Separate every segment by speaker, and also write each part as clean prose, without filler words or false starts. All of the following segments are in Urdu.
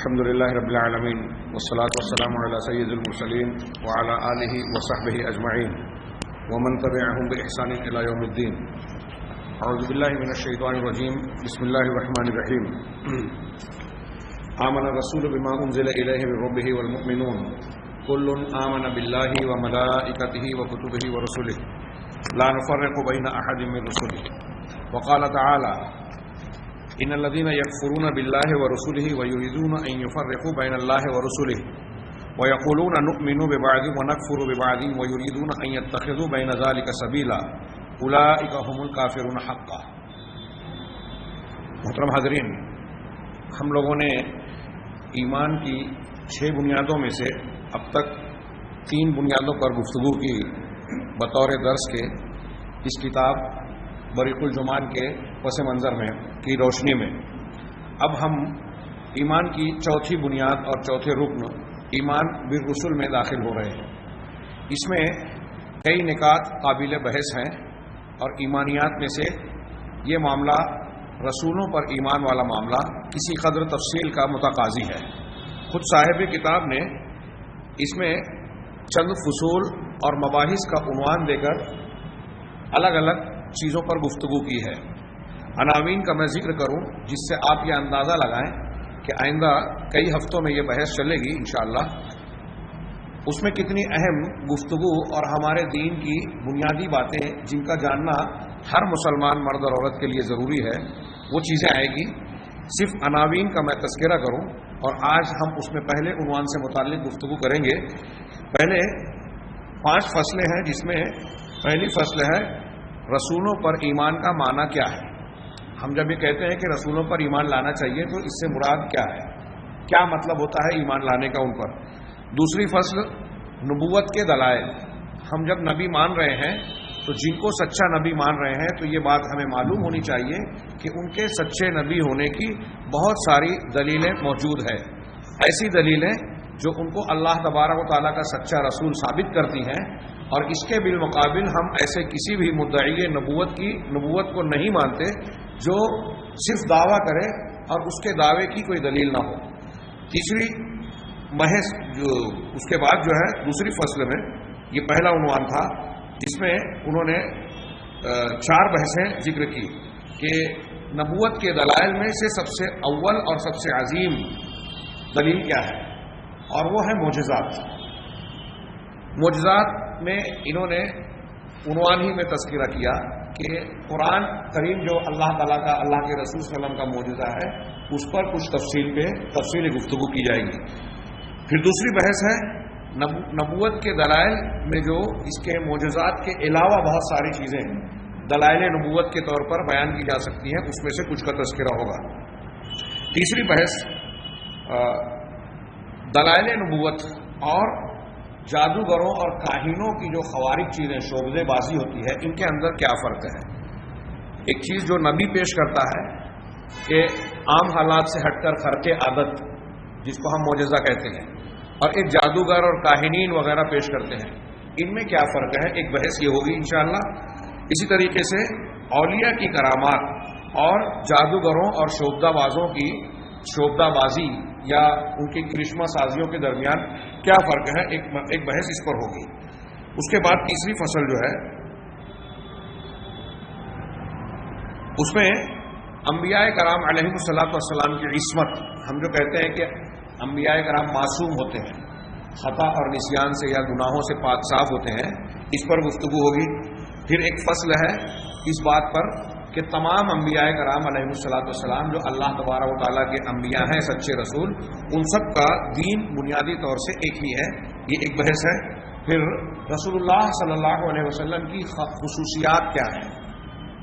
Speaker 1: الحمد لله رب العالمين والصلاة والسلام على سيد المرسلين وعلى آله وصحبه أجمعين ومن تبعهم بإحسان إلى يوم الدين. أعوذ بالله من الشيطان الرجيم. بسم الله الرحمن الرحيم. آمن الرسول بما أنزل إليه من ربه والمؤمنون كل آمن بالله وملائكته وكتبه ورسله لا نفرق بين أحد من رسله. وقال تعالى: إن الذين يكفرون بالله ورسله ويريدون أن يفرقوا بين الله ورسله ويقولون نؤمن ببعض ونكفر ببعض ويريدون أن يتخذوا بين ذلك سبيلا أولئك هم الكافرون حقا. محترم حاضرین، ہم لوگوں نے ایمان کی 6 بنیادوں میں سے اب تک 3 بنیادوں پر گفتگو کی بطور درس کے اس کتاب بریق الجمان کے پس منظر میں کی روشنی میں اب ہم ایمان کی 4تھی بنیاد اور 4تھے رکن ایمان بالرسل میں داخل ہو رہے ہیں. اس میں کئی نکات قابل بحث ہیں اور ایمانیات میں سے یہ معاملہ رسولوں پر ایمان والا معاملہ کسی قدر تفصیل کا متقاضی ہے. خود صاحب کتاب نے اس میں چند فصول اور مباحث کا عنوان دے کر الگ الگ چیزوں پر گفتگو کی ہے. عناوین کا میں ذکر کروں جس سے آپ یہ اندازہ لگائیں کہ آئندہ کئی ہفتوں میں یہ بحث چلے گی انشاءاللہ. اس میں کتنی اہم گفتگو اور ہمارے دین کی بنیادی باتیں جن کا جاننا ہر مسلمان مرد اور عورت کے لیے ضروری ہے وہ چیزیں آئے گی. صرف عناوین کا میں تذکرہ کروں اور آج ہم اس میں پہلے عنوان سے متعلق گفتگو کریں گے. پہلے 5 فصلیں ہیں جس میں پہلی فصل ہے رسولوں پر ایمان کا معنی کیا ہے. ہم جب یہ کہتے ہیں کہ رسولوں پر ایمان لانا چاہیے تو اس سے مراد کیا ہے، کیا مطلب ہوتا ہے ایمان لانے کا ان پر. دوسری فصل نبوت کے دلائل. ہم جب نبی مان رہے ہیں تو جن کو سچا نبی مان رہے ہیں تو یہ بات ہمیں معلوم ہونی چاہیے کہ ان کے سچے نبی ہونے کی بہت ساری دلیلیں موجود ہیں. ایسی دلیلیں جو ان کو اللہ تبارک و تعالیٰ کا سچا رسول ثابت کرتی ہیں، اور اس کے بالمقابل ہم ایسے کسی بھی مدعی نبوت کو نہیں مانتے جو صرف دعویٰ کرے اور اس کے دعوے کی کوئی دلیل نہ ہو. تیسری محض جو اس کے بعد جو ہے دوسری فصل میں یہ پہلا عنوان تھا جس میں انہوں نے 4 بحثیں ذکر کی کہ نبوت کے دلائل میں سے سب سے اول اور سب سے عظیم دلیل کیا ہے، اور وہ ہے معجزات. معجزات میں انہوں نے عنوان ہی میں تذکرہ کیا کہ قرآن کریم جو اللہ تعالیٰ کا اللہ کے رسول صلی اللہ علیہ وسلم کا معجزہ ہے اس پر کچھ تفصیلی گفتگو کی جائے گی. پھر دوسری بحث ہے نبوت کے دلائل میں جو اس کے معجزات کے علاوہ بہت ساری چیزیں دلائل نبوت کے طور پر بیان کی جا سکتی ہیں، اس میں سے کچھ کا تذکرہ ہوگا. تیسری بحث دلائل نبوت اور جادوگروں اور کاہنوں کی جو خوارق چیزیں شعبدے بازی ہوتی ہے ان کے اندر کیا فرق ہے. ایک چیز جو نبی پیش کرتا ہے کہ عام حالات سے ہٹ کر خرق عادت جس کو ہم معجزہ کہتے ہیں، اور ایک جادوگر اور کاہنین وغیرہ پیش کرتے ہیں، ان میں کیا فرق ہے، ایک بحث یہ ہوگی انشاءاللہ. اسی طریقے سے اولیاء کی کرامات اور جادوگروں اور شعبدہ بازی یا ان کی کرشمہ سازیوں کے درمیان کیا فرق ہے، ایک بحث اس پر ہوگی. اس کے بعد تیسری فصل جو ہے اس میں انبیاء کرام علیہم الصلوۃ والسلام کی عصمت. ہم جو کہتے ہیں کہ انبیاء کرام معصوم ہوتے ہیں، خطا اور نسیان سے یا گناہوں سے پاک صاف ہوتے ہیں، اس پر گفتگو ہوگی. پھر ایک فصل ہے اس بات پر کہ تمام انبیاء کرام علیہم الصلوۃ والسلام جو اللہ تبارک و تعالیٰ کے انبیاء ہیں، سچے رسول، ان سب کا دین بنیادی طور سے ایک ہی ہے، یہ ایک بحث ہے. پھر رسول اللہ صلی اللہ علیہ وسلم کی خصوصیات کیا ہیں،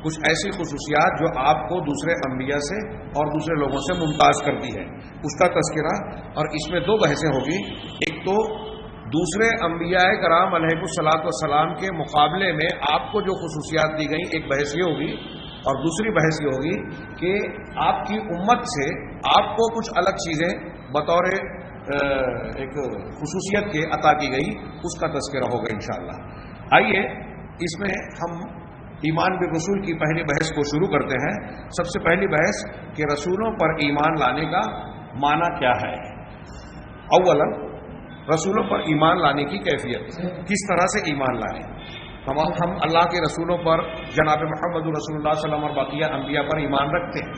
Speaker 1: کچھ ایسی خصوصیات جو آپ کو دوسرے انبیاء سے اور دوسرے لوگوں سے ممتاز کرتی ہے، اس کا تذکرہ. اور اس میں 2 بحثیں ہوگی. ایک تو دوسرے انبیاء کرام علیہ الصلوۃ والسلام کے مقابلے میں آپ کو جو خصوصیات دی گئیں، ایک بحث یہ ہوگی. اور دوسری بحث یہ ہوگی کہ آپ کی امت سے آپ کو کچھ الگ چیزیں بطور ایک خصوصیت کے عطا کی گئی، اس کا تذکرہ ہوگا انشاءاللہ. آئیے اس میں ہم ایمان بالرسول کی پہلی بحث کو شروع کرتے ہیں. سب سے پہلی بحث کہ رسولوں پر ایمان لانے کا معنی کیا ہے؟ اولا رسولوں پر ایمان لانے کی کیفیت، کس طرح سے ایمان لائیں؟ ہم اللہ کے رسولوں پر، جناب محمد رسول اللہ صلی اللہ علیہ وسلم اور بقیہ انبیاء پر ایمان رکھتے ہیں،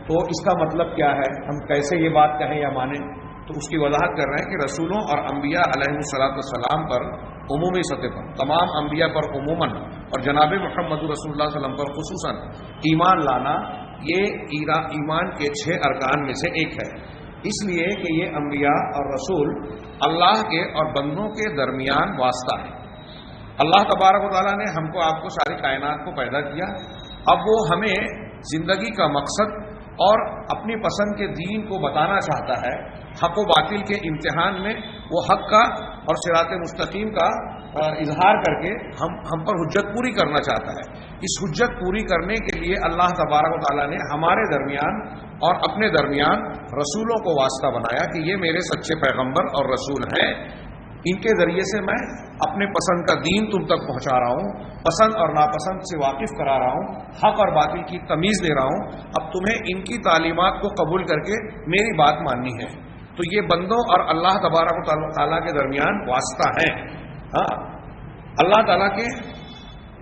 Speaker 1: تو اس کا مطلب کیا ہے؟ ہم کیسے یہ بات کہیں یا مانیں؟ تو اس کی وضاحت کر رہے ہیں کہ رسولوں اور انبیاء علیہ السلام پر عمومی سطح پر، تمام انبیاء پر عموماً اور جناب محمد رسول اللہ صلی اللہ علیہ وسلم پر خصوصاً ایمان لانا یہ ایمان کے 6 ارکان میں سے ایک ہے، اس لیے کہ یہ انبیاء اور رسول اللہ کے اور بندوں کے درمیان واسطہ ہے۔ اللہ تبارک و تعالیٰ نے ہم کو آپ کو ساری کائنات کو پیدا کیا، اب وہ ہمیں زندگی کا مقصد اور اپنی پسند کے دین کو بتانا چاہتا ہے۔ حق و باطل کے امتحان میں وہ حق کا اور صراط مستقیم کا اظہار کر کے ہم پر حجت پوری کرنا چاہتا ہے۔ اس حجت پوری کرنے کے لیے اللہ تبارک و تعالیٰ نے ہمارے درمیان اور اپنے درمیان رسولوں کو واسطہ بنایا کہ یہ میرے سچے پیغمبر اور رسول ہیں، ان کے ذریعے سے میں اپنے پسند کا دین تم تک پہنچا رہا ہوں، پسند اور ناپسند سے واقف کرا رہا ہوں، حق اور باطل کی تمیز دے رہا ہوں۔ اب تمہیں ان کی تعلیمات کو قبول کر کے میری بات ماننی ہے۔ تو یہ بندوں اور اللہ تبارک و تعالیٰ کے درمیان واسطہ ہے۔ اللہ تعالیٰ کے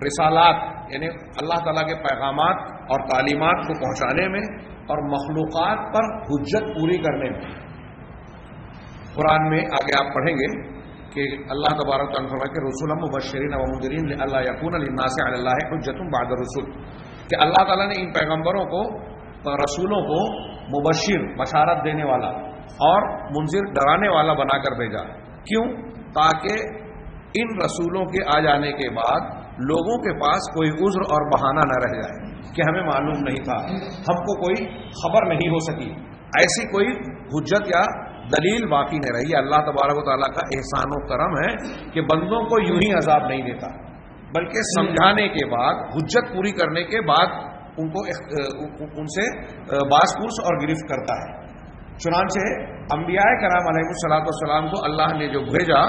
Speaker 1: رسالات یعنی اللہ تعالیٰ کے پیغامات اور تعلیمات کو پہنچانے میں اور مخلوقات پر حجت پوری کرنے میں۔ قرآن میں آگے آپ پڑھیں گے کہ اللہ تبارک و تعالیٰ فرمایا کہ رسولا مبشرین و منذرین لئلا یکون للناس علی اللہ حجۃ بعد الرسل، کہ اللہ تعالیٰ نے ان پیغمبروں کو، رسولوں کو مبشر بشارت دینے والا اور منذر ڈرانے والا بنا کر بھیجا۔ کیوں؟ تاکہ ان رسولوں کے آ جانے کے بعد لوگوں کے پاس کوئی عذر اور بہانہ نہ رہ جائے کہ ہمیں معلوم نہیں تھا، ہم کو کوئی خبر نہیں ہو سکی، ایسی کوئی حجت یا دلیل باقی نہیں رہی۔ اللہ تبارک و تعالیٰ کا احسان و کرم ہے کہ بندوں کو یوں ہی عذاب نہیں دیتا، بلکہ سمجھانے کے بعد، حجت پوری کرنے کے بعد ان سے باز پرس اور گرفت کرتا ہے۔ چنانچہ انبیاء کرام علیہ السلام کو اللہ نے جو بھیجا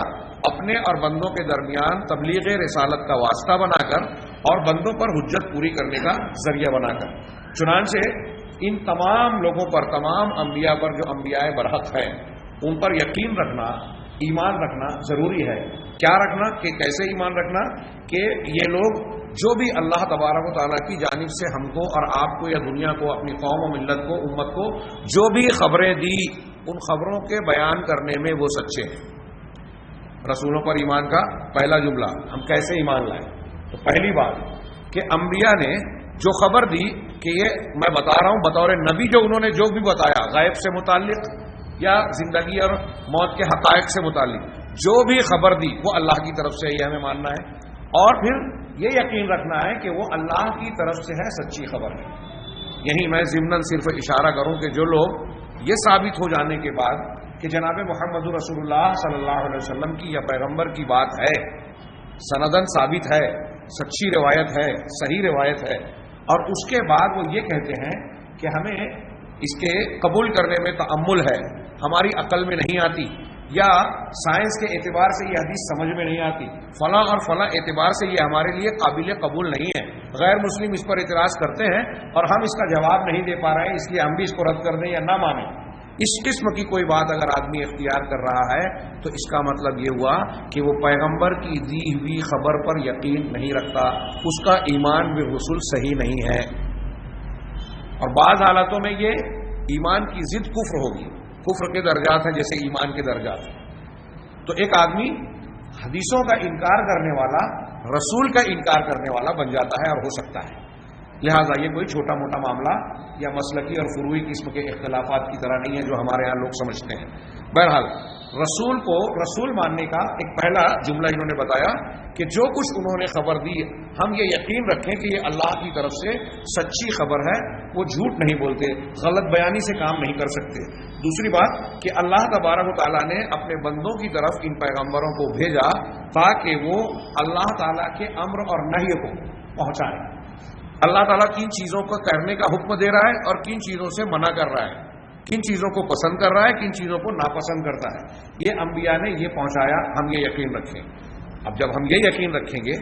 Speaker 1: اپنے اور بندوں کے درمیان تبلیغ رسالت کا واسطہ بنا کر اور بندوں پر حجت پوری کرنے کا ذریعہ بنا کر، چنانچہ ان تمام لوگوں پر، تمام انبیاء پر جو انبیاء برحق ہیں، ان پر یقین رکھنا، ایمان رکھنا ضروری ہے۔ کیا رکھنا؟ کہ کیسے ایمان رکھنا؟ کہ یہ لوگ جو بھی اللہ تبارک و تعالیٰ کی جانب سے ہم کو اور آپ کو یا دنیا کو، اپنی قوم و ملت کو، امت کو جو بھی خبریں دی، ان خبروں کے بیان کرنے میں وہ سچے ہیں۔ رسولوں پر ایمان کا پہلا جملہ، ہم کیسے ایمان لائیں؟ تو پہلی بات کہ انبیاء نے جو خبر دی کہ یہ میں بتا رہا ہوں بطور نبی، جو انہوں نے جو بھی بتایا غیب سے متعلق یا زندگی اور موت کے حقائق سے متعلق جو بھی خبر دی، وہ اللہ کی طرف سے، یہ ہمیں ماننا ہے، اور پھر یہ یقین رکھنا ہے کہ وہ اللہ کی طرف سے ہے، سچی خبر ہے۔ یہی میں ضمناً صرف اشارہ کروں کہ جو لوگ یہ ثابت ہو جانے کے بعد کہ جناب محمد رسول اللہ صلی اللہ علیہ وسلم کی یا پیغمبر کی بات ہے، سندن ثابت ہے، سچی روایت ہے، صحیح روایت ہے، اور اس کے بعد وہ یہ کہتے ہیں کہ ہمیں اس کے قبول کرنے میں تأمل ہے، ہماری عقل میں نہیں آتی، یا سائنس کے اعتبار سے یہ حدیث سمجھ میں نہیں آتی، فلاں اور فلاں اعتبار سے یہ ہمارے لیے قابل قبول نہیں ہے، غیر مسلم اس پر اعتراض کرتے ہیں اور ہم اس کا جواب نہیں دے پا رہے ہیں، اس لیے ہم بھی اس کو رد کر دیں یا نہ مانیں۔ اس قسم کی کوئی بات اگر آدمی اختیار کر رہا ہے تو اس کا مطلب یہ ہوا کہ وہ پیغمبر کی دی ہوئی خبر پر یقین نہیں رکھتا، اس کا ایمان بالرسول صحیح نہیں ہے، اور بعض حالاتوں میں یہ ایمان کی ضد کفر ہوگی۔ کفر کے درجات ہیں جیسے ایمان کے درجات ہیں۔ تو ایک آدمی حدیثوں کا انکار کرنے والا رسول کا انکار کرنے والا بن جاتا ہے اور ہو سکتا ہے۔ لہٰذا یہ کوئی چھوٹا موٹا معاملہ یا مسلکی اور فروعی قسم کے اختلافات کی طرح نہیں ہے جو ہمارے ہاں لوگ سمجھتے ہیں۔ بہرحال رسول کو رسول ماننے کا ایک پہلا جملہ انہوں نے بتایا کہ جو کچھ انہوں نے خبر دی ہم یہ یقین رکھیں کہ یہ اللہ کی طرف سے سچی خبر ہے، وہ جھوٹ نہیں بولتے، غلط بیانی سے کام نہیں کر سکتے۔ دوسری بات کہ اللہ تبارک و تعالیٰ نے اپنے بندوں کی طرف ان پیغمبروں کو بھیجا تاکہ وہ اللہ تعالیٰ کے امر اور نہی کو پہنچائیں۔ اللہ تعالیٰ کن چیزوں کو کرنے کا حکم دے رہا ہے اور کن چیزوں سے منع کر رہا ہے، کن چیزوں کو پسند کر رہا ہے، کن چیزوں کو ناپسند کرتا ہے، یہ انبیاء نے یہ پہنچایا، ہم یہ یقین رکھیں۔ اب جب ہم یہ یقین رکھیں گے،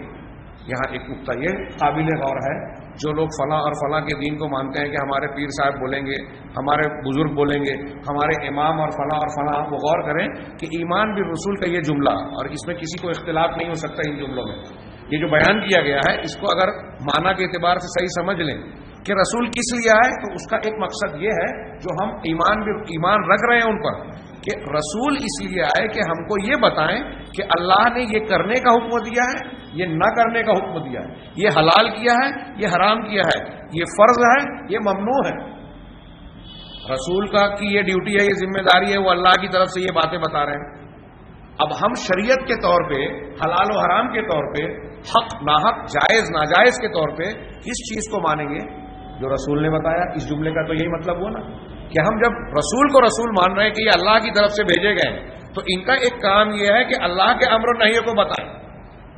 Speaker 1: یہاں ایک نقطہ یہ قابل غور ہے جو لوگ فلاں اور فلاں کے دین کو مانتے ہیں کہ ہمارے پیر صاحب بولیں گے، ہمارے بزرگ بولیں گے، ہمارے امام اور فلاں، وہ غور کریں کہ ایمان بالرسول کا یہ جملہ، اور اس میں کسی کو اختلاف نہیں ہو سکتا ان جملوں میں، یہ جو بیان کیا گیا ہے اس کو اگر معنی کے اعتبار سے صحیح سمجھ لیں کہ رسول کس لیے آئے، تو اس کا ایک مقصد یہ ہے جو ہم ایمان رکھ رہے ہیں ان پر، کہ رسول اس لیے آئے کہ ہم کو یہ بتائیں کہ اللہ نے یہ کرنے کا حکم دیا ہے، یہ نہ کرنے کا حکم دیا ہے، یہ حلال کیا ہے، یہ حرام کیا ہے، یہ فرض ہے، یہ ممنوع ہے۔ رسول کا کی یہ ڈیوٹی ہے، یہ ذمہ داری ہے، وہ اللہ کی طرف سے یہ باتیں بتا رہے ہیں۔ اب ہم شریعت کے طور پہ، حلال و حرام کے طور پہ، حق ناحق، جائز ناجائز کے طور پہ کس چیز کو مانیں گے؟ جو رسول نے بتایا۔ اس جملے کا تو یہی مطلب ہوا نا کہ ہم جب رسول کو رسول مان رہے ہیں کہ یہ اللہ کی طرف سے بھیجے گئے، تو ان کا ایک کام یہ ہے کہ اللہ کے امر و نہی کو بتائیں،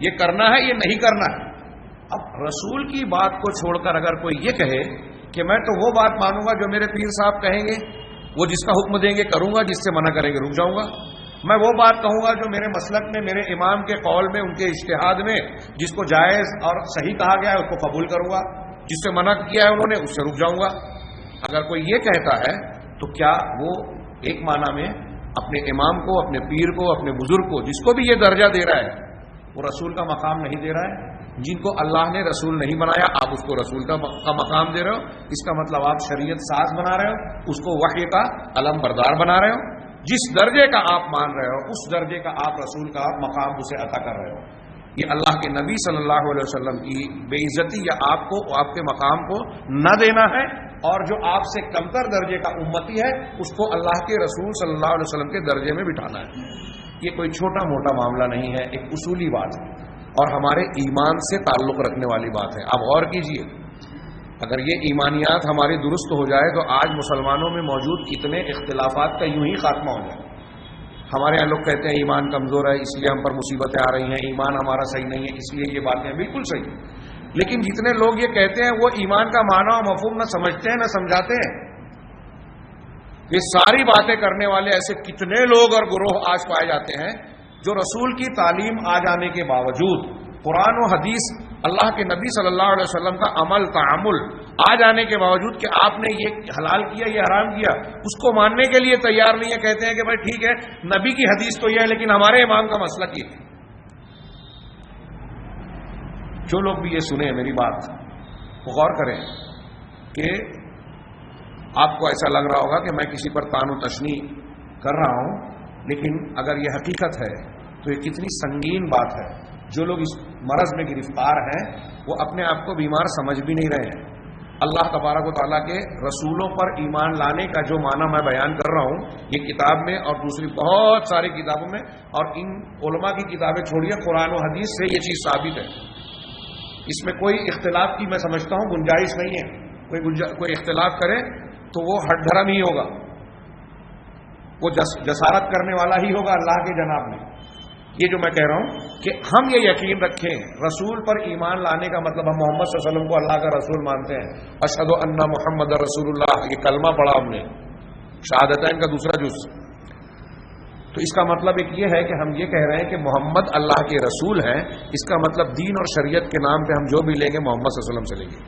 Speaker 1: یہ کرنا ہے، یہ نہیں کرنا ہے۔ اب رسول کی بات کو چھوڑ کر اگر کوئی یہ کہے کہ میں تو وہ بات مانوں گا جو میرے پیر صاحب کہیں گے، وہ جس کا حکم دیں گے کروں گا، جس سے منع کریں گے رک جاؤں گا، میں وہ بات کہوں گا جو میرے مسلک میں، میرے امام کے قول میں، ان کے اجتہاد میں جس کو جائز اور صحیح کہا گیا ہے اس کو قبول کروں گا، جس سے منع کیا ہے انہوں نے اس سے رک جاؤں گا۔ اگر کوئی یہ کہتا ہے تو کیا وہ ایک معنی میں اپنے امام کو، اپنے پیر کو، اپنے بزرگ کو، جس کو بھی یہ درجہ دے رہا ہے، وہ رسول کا مقام نہیں دے رہا ہے؟ جن کو اللہ نے رسول نہیں بنایا آپ اس کو رسول کا مقام دے رہے ہو، اس کا مطلب آپ شریعت ساز بنا رہے ہو، اس کو وحی کا علم بردار بنا رہے ہو۔ جس درجے کا آپ مان رہے ہو اس درجے کا آپ رسول کا مقام اسے عطا کر رہے ہو۔ یہ اللہ کے نبی صلی اللہ علیہ وسلم کی بے عزتی یا آپ کو، آپ کے مقام کو نہ دینا ہے، اور جو آپ سے کمتر درجے کا امتی ہے اس کو اللہ کے رسول صلی اللہ علیہ وسلم کے درجے میں بٹھانا ہے۔ یہ کوئی چھوٹا موٹا معاملہ نہیں ہے، ایک اصولی بات ہے اور ہمارے ایمان سے تعلق رکھنے والی بات ہے۔ آپ غور کیجئے، اگر یہ ایمانیات ہماری درست ہو جائے تو آج مسلمانوں میں موجود اتنے اختلافات کا یوں ہی خاتمہ ہو جائے۔ ہمارے یہاں لوگ کہتے ہیں ایمان کمزور ہے اس لیے ہم پر مصیبتیں آ رہی ہیں، ایمان ہمارا صحیح نہیں ہے اس لیے یہ باتیں بالکل صحیح، لیکن جتنے لوگ یہ کہتے ہیں وہ ایمان کا معنی و مفہوم نہ سمجھتے ہیں نہ سمجھاتے ہیں۔ یہ ساری باتیں کرنے والے ایسے کتنے لوگ اور گروہ آج پائے جاتے ہیں جو رسول کی تعلیم آ جانے کے باوجود، قرآن و حدیث، اللہ کے نبی صلی اللہ علیہ وسلم کا عمل تعامل آ جانے کے باوجود کہ آپ نے یہ حلال کیا، یہ حرام کیا، اس کو ماننے کے لیے تیار نہیں ہے۔ کہتے ہیں کہ بھائی ٹھیک ہے نبی کی حدیث تو یہ ہے لیکن ہمارے امام کا مسلک یہ ہے۔ جو لوگ بھی یہ سنیں میری بات، غور کریں کہ آپ کو ایسا لگ رہا ہوگا کہ میں کسی پر تان و تشنیع کر رہا ہوں، لیکن اگر یہ حقیقت ہے تو یہ کتنی سنگین بات ہے۔ جو لوگ اس مرض میں گرفتار ہیں وہ اپنے آپ کو بیمار سمجھ بھی نہیں رہے ہیں۔ اللہ تبارک و تعالیٰ کے رسولوں پر ایمان لانے کا جو معنی میں بیان کر رہا ہوں یہ کتاب میں اور دوسری بہت ساری کتابوں میں، اور ان علماء کی کتابیں چھوڑیے، قرآن و حدیث سے یہ چیز ثابت ہے۔ اس میں کوئی اختلاف کی میں سمجھتا ہوں گنجائش نہیں ہے۔ کوئی اختلاف کرے تو وہ ہٹ دھرم ہی ہوگا، وہ جسارت کرنے والا ہی ہوگا اللہ کے جناب میں۔ یہ جو میں کہہ رہا ہوں کہ ہم یہ یقین رکھیں رسول پر ایمان لانے کا مطلب ہم محمد صلی اللہ علیہ وسلم کو اللہ کا رسول مانتے ہیں، اشہد ان محمد رسول اللہ، یہ کلمہ پڑھا ہم نے، شہادتین کا دوسرا جز، تو اس کا مطلب ایک یہ ہے کہ ہم یہ کہہ رہے ہیں کہ محمد اللہ کے رسول ہیں۔ اس کا مطلب دین اور شریعت کے نام پہ ہم جو بھی لیں گے محمد صلی اللہ علیہ وسلم سے لیں گے،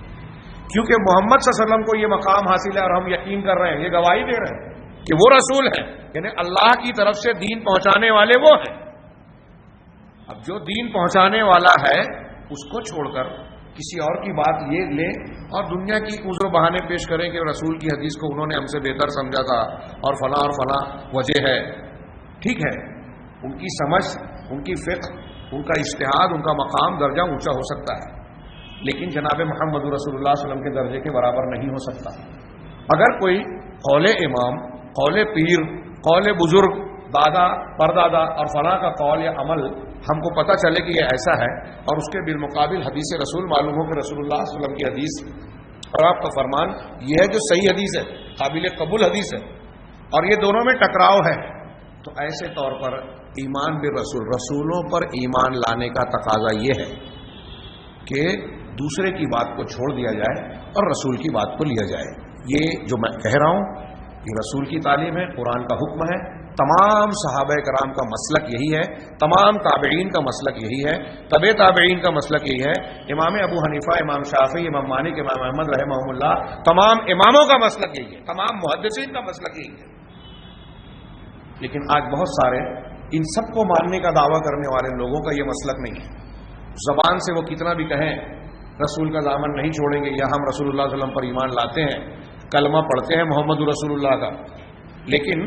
Speaker 1: کیونکہ محمد صلی اللہ علیہ وسلم کو یہ مقام حاصل ہے اور ہم یقین کر رہے ہیں، یہ گواہی دے رہے ہیں کہ وہ رسول ہیں، یعنی اللہ کی طرف سے دین پہنچانے والے وہ ہیں۔ اب جو دین پہنچانے والا ہے اس کو چھوڑ کر کسی اور کی بات یہ لیں اور دنیا کی عذر و بہانے پیش کریں کہ رسول کی حدیث کو انہوں نے ہم سے بہتر سمجھا تھا اور فلاں وجہ ہے۔ ٹھیک ہے، ان کی سمجھ، ان کی فقہ، ان کا اجتہاد، ان کا مقام درجہ اونچا ہو سکتا ہے، لیکن جناب محمد رسول اللہ صلی اللہ علیہ وسلم کے درجے کے برابر نہیں ہو سکتا۔ اگر کوئی قول امام، قول پیر، قول بزرگ، دادا پردادا اور فلاں کا قول یا عمل ہم کو پتہ چلے کہ یہ ایسا ہے اور اس کے بالمقابل حدیث رسول معلوم ہو کہ رسول اللہ صلی اللہ علیہ وسلم کی حدیث اور آپ کا فرمان یہ ہے جو صحیح حدیث ہے، قابل قبول حدیث ہے، اور یہ دونوں میں ٹکراؤ ہے، تو ایسے طور پر ایمان بالرسول، رسولوں پر ایمان لانے کا تقاضا یہ ہے کہ دوسرے کی بات کو چھوڑ دیا جائے اور رسول کی بات کو لیا جائے۔ یہ جو میں کہہ رہا ہوں یہ رسول کی تعلیم ہے، قرآن کا حکم ہے، تمام صحابہ کرام کا مسلک یہی ہے، تمام تابعین کا مسلک یہی ہے، تبع تابعین کا مسلک یہی ہے، امام ابو حنیفہ، امام شافعی، امام مالک، امام احمد رحمہم اللہ، تمام اماموں کا مسلک یہی ہے، تمام محدثین کا مسلک یہی ہے۔ لیکن آج بہت سارے ان سب کو ماننے کا دعویٰ کرنے والے لوگوں کا یہ مسلک نہیں ہے۔ زبان سے وہ کتنا بھی کہیں رسول کا دامن نہیں چھوڑیں گے، یا ہم رسول اللہ صلی اللہ علیہ وسلم پر ایمان لاتے ہیں، کلمہ پڑھتے ہیں محمد رسول اللہ کا، لیکن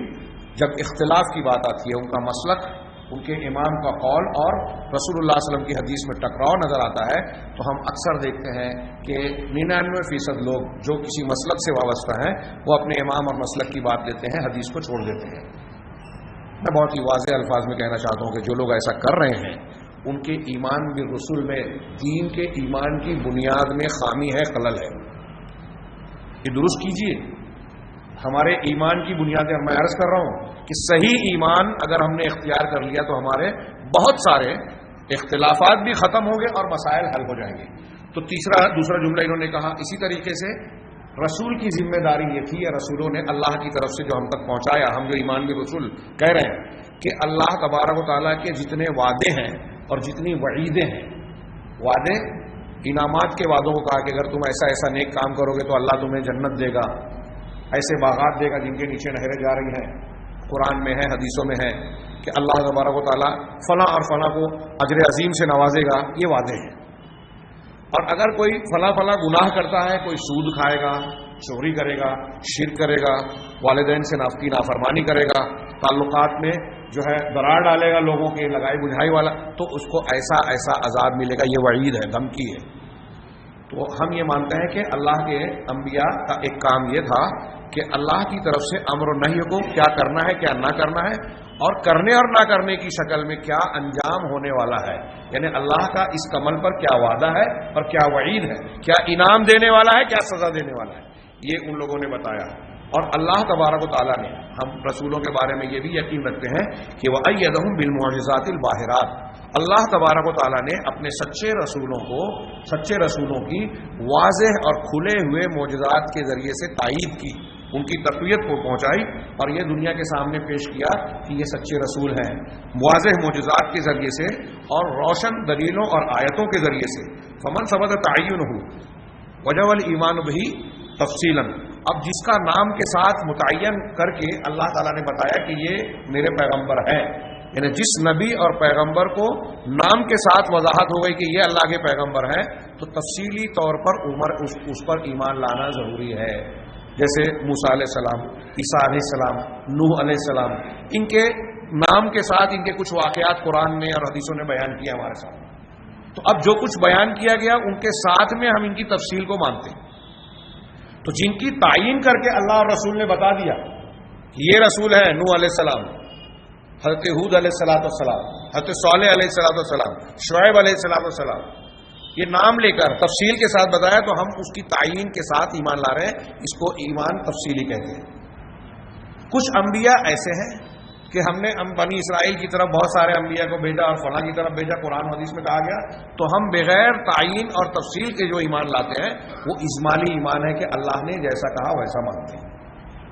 Speaker 1: جب اختلاف کی بات آتی ہے، ان کا مسلک، ان کے امام کا قول اور رسول اللہ صلی اللہ علیہ وسلم کی حدیث میں ٹکراؤ نظر آتا ہے، تو ہم اکثر دیکھتے ہیں کہ 99% لوگ جو کسی مسلک سے وابستہ ہیں وہ اپنے امام اور مسلک کی بات لیتے ہیں، حدیث کو چھوڑ دیتے ہیں۔ میں بہت ہی واضح الفاظ میں کہنا چاہتا ہوں کہ جو لوگ ایسا کر رہے ہیں ان کے ایمان بالرسول میں، دین کے ایمان کی بنیاد میں خامی ہے، خلل ہے، یہ درست کیجیے۔ ہمارے ایمان کی بنیادیں، میں عرض کر رہا ہوں کہ صحیح ایمان اگر ہم نے اختیار کر لیا تو ہمارے بہت سارے اختلافات بھی ختم ہوں گے اور مسائل حل ہو جائیں گے۔ تو دوسرا جملہ انہوں نے کہا، اسی طریقے سے رسول کی ذمہ داری یہ تھی، یا رسولوں نے اللہ کی طرف سے جو ہم تک پہنچایا، ہم جو ایمان کے رسول کہہ رہے ہیں کہ اللہ تبارک و تعالیٰ کے جتنے وعدے ہیں اور جتنی وعیدیں ہیں، وعدے انعامات کے وعدوں کو کہا کہ اگر تم ایسا ایسا نیک کام کرو گے تو اللہ تمہیں جنت دے گا، ایسے باغات دے گا جن کے نیچے نہریں جا رہی ہیں، قرآن میں ہے، حدیثوں میں ہے کہ اللہ تبارک و تعالیٰ فلاں اور فلاں کو اجر عظیم سے نوازے گا، یہ وعدے ہیں۔ اور اگر کوئی فلاں فلاں گناہ کرتا ہے، کوئی سود کھائے گا، چوری کرے گا، شرک کرے گا، والدین سے کی نافرمانی کرے گا، تعلقات میں جو ہے درار ڈالے گا، لوگوں کے لگائی بجھائی والا، تو اس کو ایسا ایسا عذاب ملے گا، یہ وعید ہے، دھمکی ہے۔ تو ہم یہ مانتے ہیں کہ اللہ کے انبیاء کا ایک کام یہ تھا کہ اللہ کی طرف سے امر و نہی کو کیا کرنا ہے، کیا نہ کرنا ہے، اور کرنے اور نہ کرنے کی شکل میں کیا انجام ہونے والا ہے، یعنی اللہ کا اس عمل پر کیا وعدہ ہے اور کیا وعید ہے، کیا انعام دینے والا ہے، کیا سزا دینے والا ہے، یہ ان لوگوں نے بتایا۔ اور اللہ تبارک و تعالیٰ نے، ہم رسولوں کے بارے میں یہ بھی یقین رکھتے ہیں کہ وَأَيَّدَهُم بِالْمُعْجِزَاتِ الْبَاهِرَاتِ، اللہ تبارک و تعالیٰ نے اپنے سچے رسولوں کی واضح اور کھلے ہوئے معجزات کے ذریعے سے تائید کی، ان کی تقویت کو پہنچائی اور یہ دنیا کے سامنے پیش کیا کہ یہ سچے رسول ہیں، واضح معجزات کے ذریعے سے اور روشن دلیلوں اور آیتوں کے ذریعے سے۔ فمن ثبت تعینہ وجب الایمان بہ تفصیلا، اب جس کا نام کے ساتھ متعین کر کے اللہ تعالیٰ نے بتایا کہ یہ میرے پیغمبر ہیں، یعنی جس نبی اور پیغمبر کو نام کے ساتھ وضاحت ہو گئی کہ یہ اللہ کے پیغمبر ہیں، تو تفصیلی طور پر اس پر ایمان لانا ضروری ہے۔ جیسے موسیٰ علیہ السلام، عیسیٰ علیہ السلام، نوح علیہ السلام، ان کے نام کے ساتھ ان کے کچھ واقعات قرآن نے اور حدیثوں نے بیان کیا ہمارے ساتھ، تو اب جو کچھ بیان کیا گیا ان کے ساتھ میں ہم ان کی تفصیل کو مانتے ہیں۔ تو جن کی تعین کر کے اللہ اور رسول نے بتا دیا کہ یہ رسول ہے، نوح علیہ السلام، حضرت ہود علیہ السلام، حضرت صالح علیہ السلام، شعیب علیہ السلام، یہ نام لے کر تفصیل کے ساتھ بتایا تو ہم اس کی تعین کے ساتھ ایمان لا رہے ہیں، اس کو ایمان تفصیلی کہتے ہیں۔ کچھ انبیاء ایسے ہیں کہ ہم نے بنی اسرائیل کی طرف بہت سارے انبیاء کو بھیجا اور فلاں کی طرف بھیجا، قرآن و حدیث میں کہا گیا، تو ہم بغیر تعین اور تفصیل کے جو ایمان لاتے ہیں وہ اجمالی ایمان ہے کہ اللہ نے جیسا کہا ویسا مانتے ہیں۔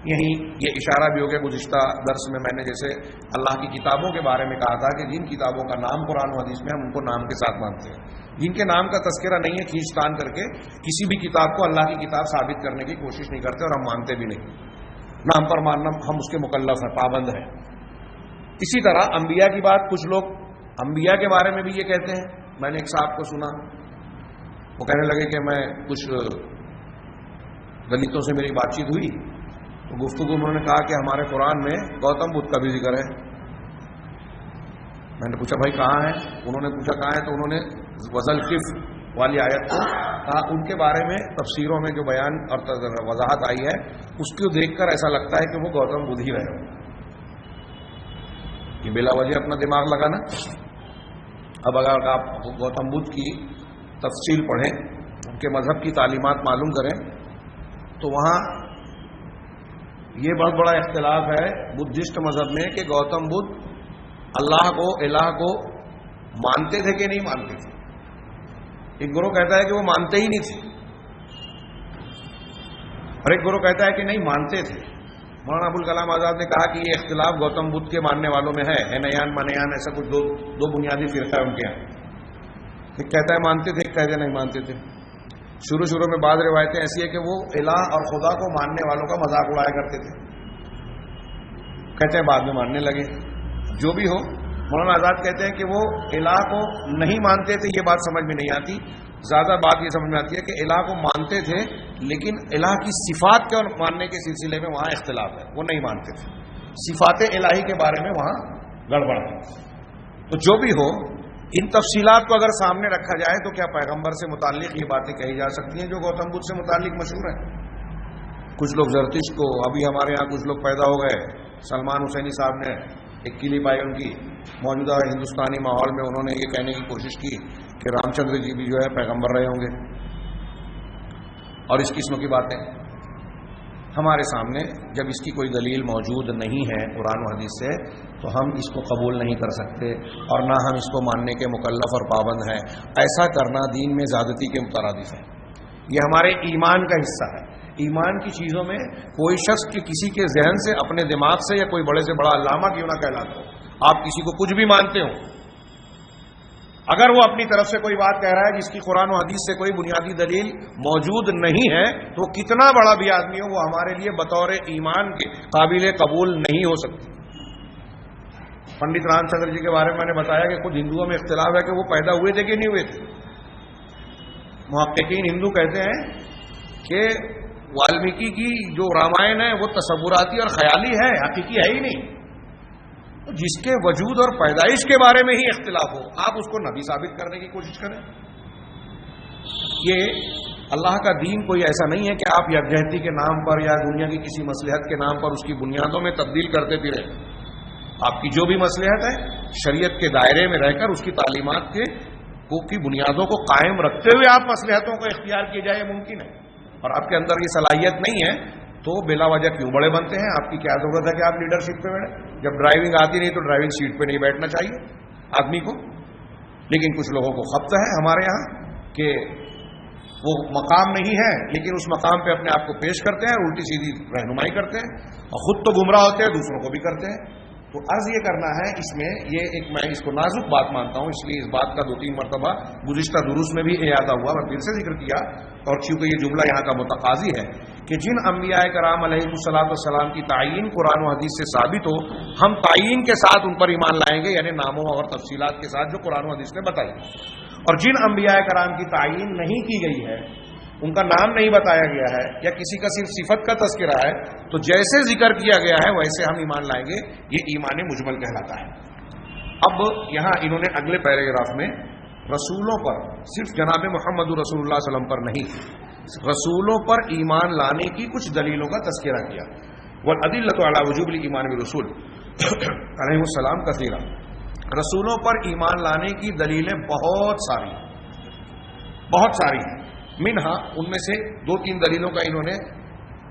Speaker 1: یہی یہ اشارہ بھی ہو گیا، گزشتہ درس میں میں نے جیسے اللہ کی کتابوں کے بارے میں کہا تھا کہ جن کتابوں کا نام قرآن و حدیث میں ہم ان کو نام کے ساتھ مانتے ہیں، جن کے نام کا تذکرہ نہیں ہے کھینچ تان کر کے کسی بھی کتاب کو اللہ کی کتاب ثابت کرنے کی کوشش نہیں کرتے اور ہم مانتے بھی نہیں، نام پر ماننا ہم اس کے مکلف ہیں، پابند ہیں۔ اسی طرح انبیاء کی بات، کچھ لوگ انبیاء کے بارے میں بھی یہ کہتے ہیں۔ میں نے ایک صاحب کو سنا، وہ کہنے لگے کہ میں کچھ دلتوں سے میری بات چیت ہوئی تو گفتگو انہوں نے کہا کہ ہمارے قرآن میں گوتم بدھ کا بھی ذکر ہے۔ میں نے پوچھا بھائی کہاں ہے؟ انہوں نے پوچھا کہاں ہے، تو انہوں نے وزلقف والی آیت کو کہا، ان کے بارے میں تفسیروں میں جو بیان اور وضاحت آئی ہے اس کو دیکھ کر ایسا لگتا ہے کہ وہ گوتم بدھ ہی رہے۔ یہ بلا وجہ اپنا دماغ لگانا۔ اب اگر آپ گوتم بدھ کی تفصیل پڑھیں، ان کے مذہب کی تعلیمات معلوم کریں، تو وہاں یہ بہت بڑا اختلاف ہے بدھسٹ مذہب میں کہ گوتم بدھ اللہ کو، الہ کو مانتے تھے کہ نہیں مانتے تھے۔ ایک گروہ کہتا ہے کہ وہ مانتے ہی نہیں تھے، اور ایک گروہ کہتا ہے کہ نہیں مانتے تھے۔ مولانا ابوالکلام آزاد نے کہا کہ یہ اختلاف گوتم بدھ کے ماننے والوں میں ہے ہینیان منیان ایسا کچھ دو بنیادی فرقہ ہے ان کے یہاں. ایک کہتا ہے مانتے تھے، ایک کہتے نہیں مانتے تھے. شروع میں بعض روایتیں ایسی ہے کہ وہ الہ اور خدا کو ماننے والوں کا مذاق اڑایا کرتے تھے، کہتے ہیں بعد میں ماننے لگے. جو بھی ہو، مولانا آزاد کہتے ہیں کہ وہ الہ کو نہیں مانتے تھے، یہ بات سمجھ میں نہیں آتی. زیادہ بات یہ سمجھ میں آتی ہے کہ الہ کو مانتے تھے لیکن الہ کی صفات کو ماننے کے سلسلے میں وہاں اختلاف ہے، وہ نہیں مانتے تھے. صفات الہی کے بارے میں وہاں گڑبڑ ہے. تو جو بھی ہو، ان تفصیلات کو اگر سامنے رکھا جائے تو کیا پیغمبر سے متعلق یہ باتیں کہی جا سکتی ہیں جو گوتم بدھ سے متعلق مشہور ہیں؟ کچھ لوگ زرتش کو، ابھی ہمارے یہاں کچھ لوگ پیدا ہو گئے، سلمان حسینی صاحب نے ایک کلپ آئی ان کی، موجودہ ہندوستانی ماحول میں انہوں نے یہ کہنے کی کوشش کی کہ رام چندر جی بھی جو ہے پیغمبر رہے ہوں گے، اور اس قسم کی باتیں. ہمارے سامنے جب اس کی کوئی دلیل موجود نہیں ہے قرآن و حدیث سے تو ہم اس کو قبول نہیں کر سکتے، اور نہ ہم اس کو ماننے کے مکلف اور پابند ہیں. ایسا کرنا دین میں زیادتی کے مترادف ہے. یہ ہمارے ایمان کا حصہ ہے. ایمان کی چیزوں میں کوئی شخص کے کسی کے ذہن سے، اپنے دماغ سے، یا کوئی بڑے سے بڑا علامہ کیوں نہ کہلاتا ہو، آپ کسی کو کچھ بھی مانتے ہو، اگر وہ اپنی طرف سے کوئی بات کہہ رہا ہے جس کی قرآن و حدیث سے کوئی بنیادی دلیل موجود نہیں ہے تو کتنا بڑا بھی آدمی ہو، وہ ہمارے لیے بطور ایمان کے قابل قبول نہیں ہو سکتی. پنڈت رام چندر جی کے بارے میں نے بتایا کہ کچھ ہندوؤں میں اختلاف ہے کہ وہ پیدا ہوئے تھے کہ نہیں ہوئے تھے. محققین ہندو کہتے ہیں کہ والمیکی کی جو رامائن ہے وہ تصوراتی اور خیالی ہے، حقیقی ہے ہی نہیں. جس کے وجود اور پیدائش کے بارے میں ہی اختلاف ہو، آپ اس کو نبی ثابت کرنے کی کوشش کریں. یہ اللہ کا دین کوئی ایسا نہیں ہے کہ آپ یکجہتی کے نام پر یا دنیا کی کسی مصلحت کے نام پر اس کی بنیادوں میں تبدیل کرتے پھریں. آپ کی جو بھی مصلحت ہے شریعت کے دائرے میں رہ کر اس کی تعلیمات کی بنیادوں کو قائم رکھتے ہوئے آپ مصلحتوں کو اختیار کیے جائے ممکن ہے. اور آپ کے اندر یہ صلاحیت نہیں ہے تو بلا وجہ کیوں بڑے بنتے ہیں؟ آپ کی کیا ضرورت ہے کہ آپ لیڈرشپ پہ بیٹھیں؟ جب ڈرائیونگ آتی نہیں تو ڈرائیونگ سیٹ پہ نہیں بیٹھنا چاہیے آدمی کو. لیکن کچھ لوگوں کو خبط ہے ہمارے یہاں کہ وہ مقام نہیں ہے لیکن اس مقام پہ اپنے آپ کو پیش کرتے ہیں، الٹی سیدھی رہنمائی کرتے ہیں، اور خود تو گمراہ ہوتے ہیں، دوسروں کو بھی کرتے ہیں. تو عرض یہ کرنا ہے، اس میں یہ ایک میں اس کو نازک بات مانتا ہوں، اس لیے اس بات کا 2-3 مرتبہ گزشتہ دروس میں بھی احاطہ ہوا، میں پھر سے ذکر کیا، اور چونکہ یہ جملہ یہاں کا متقاضی ہے کہ جن انبیاء کرام علیہ السلام کی تعیین قرآن و حدیث سے ثابت ہو، ہم تعیین کے ساتھ ان پر ایمان لائیں گے، یعنی ناموں اور تفصیلات کے ساتھ جو قرآن و حدیث نے بتائی. اور جن انبیاء کرام کی تعیین نہیں کی گئی ہے، ان کا نام نہیں بتایا گیا ہے، یا کسی کا صرف صفت کا تذکرہ ہے، تو جیسے ذکر کیا گیا ہے ویسے ہم ایمان لائیں گے. یہ ایمان مجمل کہلاتا ہے. اب یہاں انہوں نے اگلے پیراگراف میں رسولوں پر، صرف جناب محمد رسول اللہ صلی اللہ علیہ وسلم پر نہیں، رسولوں پر ایمان لانے کی کچھ دلیلوں کا تذکرہ کیا. والادلۃ علی وجوب الایمان بالرسول علیہ السلام کثیرہ. رسولوں پر ایمان لانے کی دلیلیں بہت ساری ہیں. منہا، ان میں سے 2-3 دلیلوں کا انہوں نے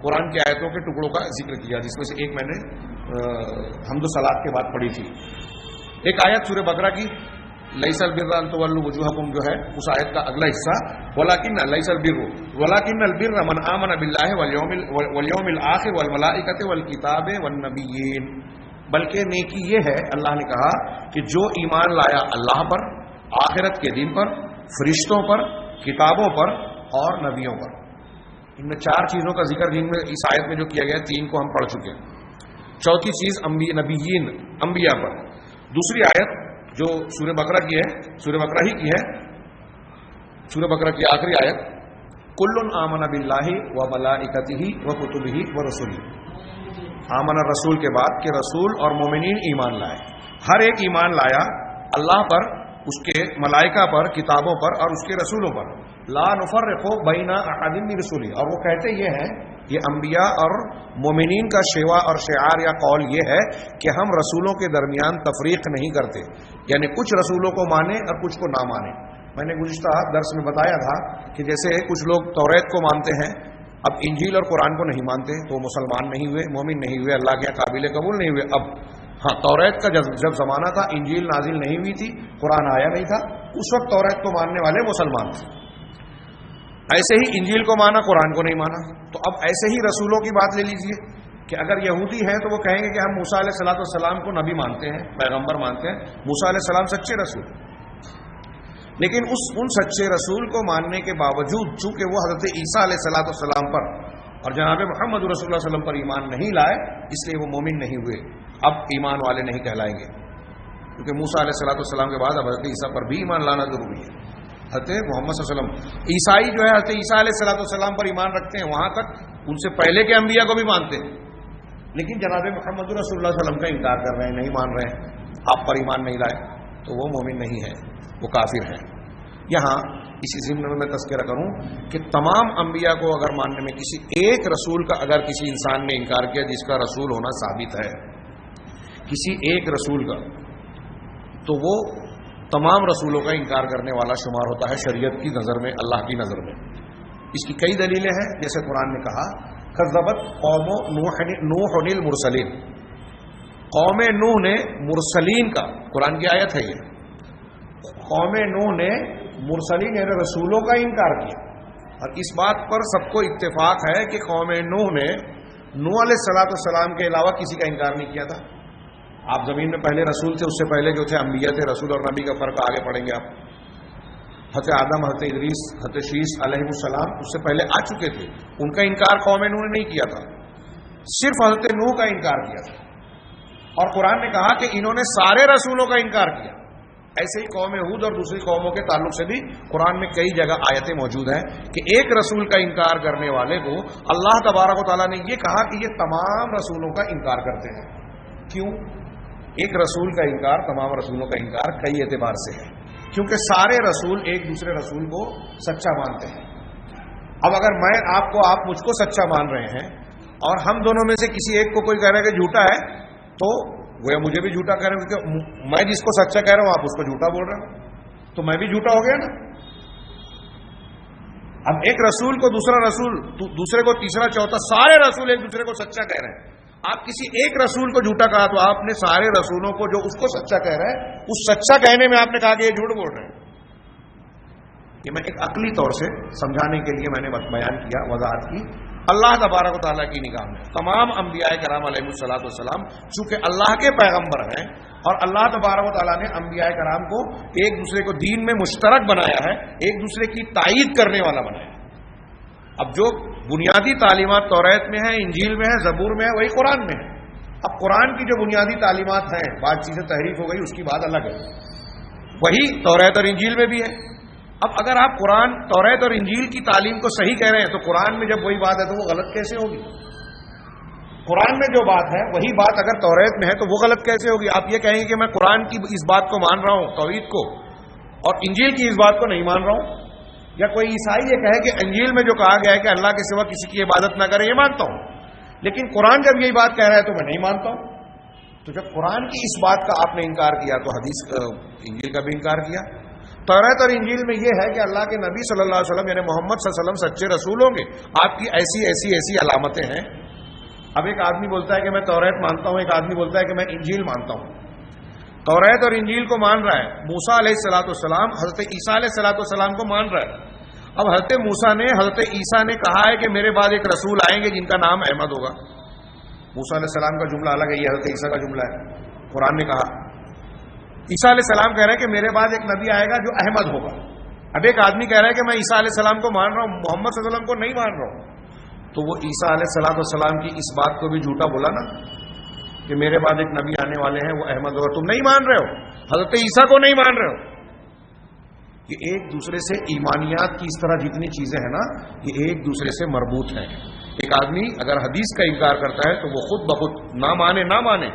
Speaker 1: قرآن کی آیتوں کے ٹکڑوں کا ذکر کیا، جس میں سے ایک میں نے حمد و صلاۃ کے بعد پڑھی تھی. ایک آیت سورہ بقرہ کی، لیس البر ان تولوا وجوہکم، جو ہے اس آیت کا اگلا حصہ، ولکن لیس البر ولکن البر من آمن باللہ والیوم الآخر والملائکۃ والکتاب والنبیین. بلکہ نیکی یہ ہے، اللہ نے کہا کہ جو ایمان لایا اللہ پر، آخرت کے دن پر، فرشتوں پر، کتابوں پر اور نبیوں پر. ان میں 4 چیزوں کا ذکر جن میں اس آیت میں جو کیا گیا 3 کو ہم پڑھ چکے ہیں. چوتھی چیز نبیین، انبیاء پر. دوسری آیت جو سورہ بقرہ کی ہے، سورہ بقرہ ہی کی ہے، سورہ بقرہ کی آخری آیت، کل آمن باللہ و ملائکتہ و کتبہ و رسلہ. آمن رسول کے بعد کہ رسول اور مومنین ایمان لائے. ہر ایک ایمان لایا اللہ پر، اس کے ملائکہ پر، کتابوں پر اور اس کے رسولوں پر. لا نفرق بین احد من رسولہ. اور وہ کہتے یہ ہیں، یہ انبیاء اور مومنین کا شیوا اور شعار یا قول یہ ہے کہ ہم رسولوں کے درمیان تفریق نہیں کرتے، یعنی کچھ رسولوں کو مانے اور کچھ کو نہ مانے. میں نے گزشتہ درس میں بتایا تھا کہ جیسے کچھ لوگ توریت کو مانتے ہیں، اب انجیل اور قرآن کو نہیں مانتے تو مسلمان نہیں ہوئے، مومن نہیں ہوئے، اللہ کے قابل قبول نہیں ہوئے. اب ہاں، توریت کا جب زمانہ تھا، انجیل نازل نہیں ہوئی تھی، قرآن آیا نہیں تھا، اس وقت توریت کو ماننے والے مسلمان تھے. ایسے ہی انجیل کو مانا، قرآن کو نہیں مانا. تو اب ایسے ہی رسولوں کی بات لے لیجئے کہ اگر یہودی ہیں تو وہ کہیں گے کہ ہم موسیٰ علیہ السلام کو نبی مانتے ہیں، پیغمبر مانتے ہیں، موسیٰ علیہ السلام سچے رسول، لیکن ان سچے رسول کو ماننے کے باوجود چونکہ وہ حضرت عیسیٰ علیہ السلام پر اور جناب محمد رسول اللہ صلی اللہ علیہ وسلم پر ایمان نہیں لائے، اس لیے وہ مومن نہیں ہوئے، اب ایمان والے نہیں کہلائیں گے، کیونکہ موسیٰ علیہ السلام کے بعد اب حضرت عیسیٰ پر بھی ایمان لانا ضروری ہے۔ حضرت محمد صلی اللہ علیہ وسلم، عیسائی جو ہے حضرت عیسیٰ علیہ السلام پر ایمان رکھتے ہیں، وہاں تک ان سے پہلے کے انبیاء کو بھی مانتے ہیں، لیکن جناب محمد رسول اللہ صلی اللہ علیہ وسلم کا انکار کر رہے ہیں، نہیں مان رہے ہیں، آپ پر ایمان نہیں لائے، تو وہ مومن نہیں ہے، وہ کافر ہے۔ یہاں اسی ضمن میں تذکرہ کروں کہ تمام انبیاء کو اگر ماننے میں کسی ایک رسول کا اگر کسی انسان نے انکار کیا جس کا رسول ہونا ثابت ہے، کسی ایک رسول کا، تو وہ تمام رسولوں کا انکار کرنے والا شمار ہوتا ہے شریعت کی نظر میں، اللہ کی نظر میں۔ اس کی کئی دلیلیں ہیں، جیسے قرآن نے کہا کذبت قوم نوح المرسلین، قوم نوح نے مرسلین کا، قرآن کی آیت ہے یہ، قوم نوح نے مرسلین یعنی رسولوں کا انکار کیا، اور اس بات پر سب کو اتفاق ہے کہ قوم نوح نے نوح علیہ السلام کے علاوہ کسی کا انکار نہیں کیا تھا۔ آپ زمین میں پہلے رسول تھے، اس سے پہلے جو تھے انبیاء تھے، رسول اور نبی کا فرق آگے پڑھیں گے آپ۔ حضرت آدم، حضرت ادریس، حضرت شیس علیہ السلام اس سے پہلے آ چکے تھے، ان کا انکار قوم نوح نے نہیں کیا تھا، صرف حضرت نوح کا انکار کیا تھا، اور قرآن نے کہا کہ انہوں نے سارے رسولوں کا انکار کیا۔ ایسے ہی قوم ہود اور دوسری قوموں کے تعلق سے بھی قرآن میں کئی جگہ آیتیں موجود ہیں کہ ایک رسول کا انکار کرنے والے کو اللہ تبارک و تعالیٰ نے یہ کہا کہ یہ تمام رسولوں کا انکار کرتے ہیں۔ کیوں؟ ایک رسول کا انکار تمام رسولوں کا انکار کئی اعتبار سے ہے، کیونکہ سارے رسول ایک دوسرے رسول کو سچا مانتے ہیں۔ اب اگر میں آپ کو، آپ مجھ کو سچا مان رہے ہیں، اور ہم دونوں میں سے کسی ایک کو کوئی کہہ رہا ہے کہ جھوٹا ہے، تو وہ مجھے بھی جھوٹا کہہ رہے ہیں، کیونکہ میں جس کو سچا کہہ رہا ہوں آپ اس کو جھوٹا بول رہے ہیں، تو میں بھی جھوٹا ہو گیا نا۔ اب ایک رسول کو دوسرا رسول، دوسرے کو تیسرا، چوتھا، سارے رسول ایک دوسرے کو سچا کہہ رہے ہیں، آپ کسی ایک رسول کو جھوٹا کہا تو آپ نے سارے رسولوں کو جو اس کو سچا کہہ رہے ہیں، اس سچا کہنے میں آپ نے کہا کہ یہ جھوٹ بول رہے ہیں۔ یہ میں ایک عقلی طور سے سمجھانے کے لیے میں نے بیان کیا، وضاحت کی۔ اللہ تبارک و تعالیٰ کی نگاہ میں تمام انبیاء کرام علیہ السلام چونکہ اللہ کے پیغمبر ہیں، اور اللہ تبارک و تعالیٰ نے انبیاء کرام کو ایک دوسرے کو دین میں مشترک بنایا ہے، ایک دوسرے کی تائید کرنے والا بنایا ہے۔ اب جو بنیادی تعلیمات توریت میں ہیں، انجیل میں ہیں، زبور میں ہے، وہی قرآن میں ہے۔ اب قرآن کی جو بنیادی تعلیمات ہیں، بعض چیزیں تحریف ہو گئی، اس کی بات الگ ہے، وہی توریت اور انجیل میں بھی ہے۔ اب اگر آپ قرآن، توریت اور انجیل کی تعلیم کو صحیح کہہ رہے ہیں تو قرآن میں جب وہی بات ہے تو وہ غلط کیسے ہوگی؟ قرآن میں جو بات ہے وہی بات اگر توریت میں ہے تو وہ غلط کیسے ہوگی؟ آپ یہ کہیں گے کہ میں قرآن کی اس بات کو مان رہا ہوں، توحید کو، اور انجیل کی اس بات کو نہیں مان رہا ہوں، یا کوئی عیسائی یہ کہے کہ انجیل میں جو کہا گیا ہے کہ اللہ کے سوا کسی کی عبادت نہ کرے، یہ مانتا ہوں، لیکن قرآن جب یہی بات کہہ رہا ہے تو میں نہیں مانتا ہوں۔ تو جب قرآن کی اس بات کا آپ نے انکار کیا تو حدیث انجیل کا بھی انکار کیا۔ توریت اور انجیل میں یہ ہے کہ اللہ کے نبی صلی اللہ علیہ وسلم یعنی محمد صلی اللہ علیہ وسلم سچے رسول ہوں گے، آپ کی ایسی ایسی ایسی علامتیں ہیں۔ اب ایک آدمی بولتا ہے کہ میں توریت مانتا ہوں، ایک آدمی بولتا ہے کہ میں انجیل مانتا ہوں۔ توریت اور انجیل کو مان رہا ہے، موسیٰ علیہ السلام حضرت عیسیٰ علیہ السلام کو مان رہا ہے۔ اب حضرت موسیٰ نے، حضرت عیسیٰ نے کہا ہے کہ میرے بعد ایک رسول آئیں گے جن کا نام احمد ہوگا۔ موسیٰ علیہ السلام کا جملہ الگ ہے، یہ حضرت عیسیٰ کا جملہ ہے، قرآن نے کہا۔ عیسیٰ علیہ السلام کہہ رہے ہیں کہ میرے بعد ایک نبی آئے گا جو احمد ہوگا۔ اب ایک آدمی کہہ رہا ہے کہ میں عیسیٰ علیہ السلام کو مان رہا ہوں، محمد صلی اللہ علیہ وسلم کو نہیں مان رہا ہوں، تو وہ عیسیٰ علیہ السلام کی اس بات کو بھی جھوٹا بولا نا کہ میرے بعد ایک نبی آنے والے ہیں وہ احمد ہوگا، تم نہیں مان رہے ہو، حضرت عیسیٰ کو نہیں مان رہے ہو۔ یہ ایک دوسرے سے، ایمانیات کی اس طرح جتنی چیزیں ہیں نا یہ ایک دوسرے سے مربوط ہیں۔ ایک آدمی اگر حدیث کا انکار کرتا ہے تو وہ خود بخود نہ مانے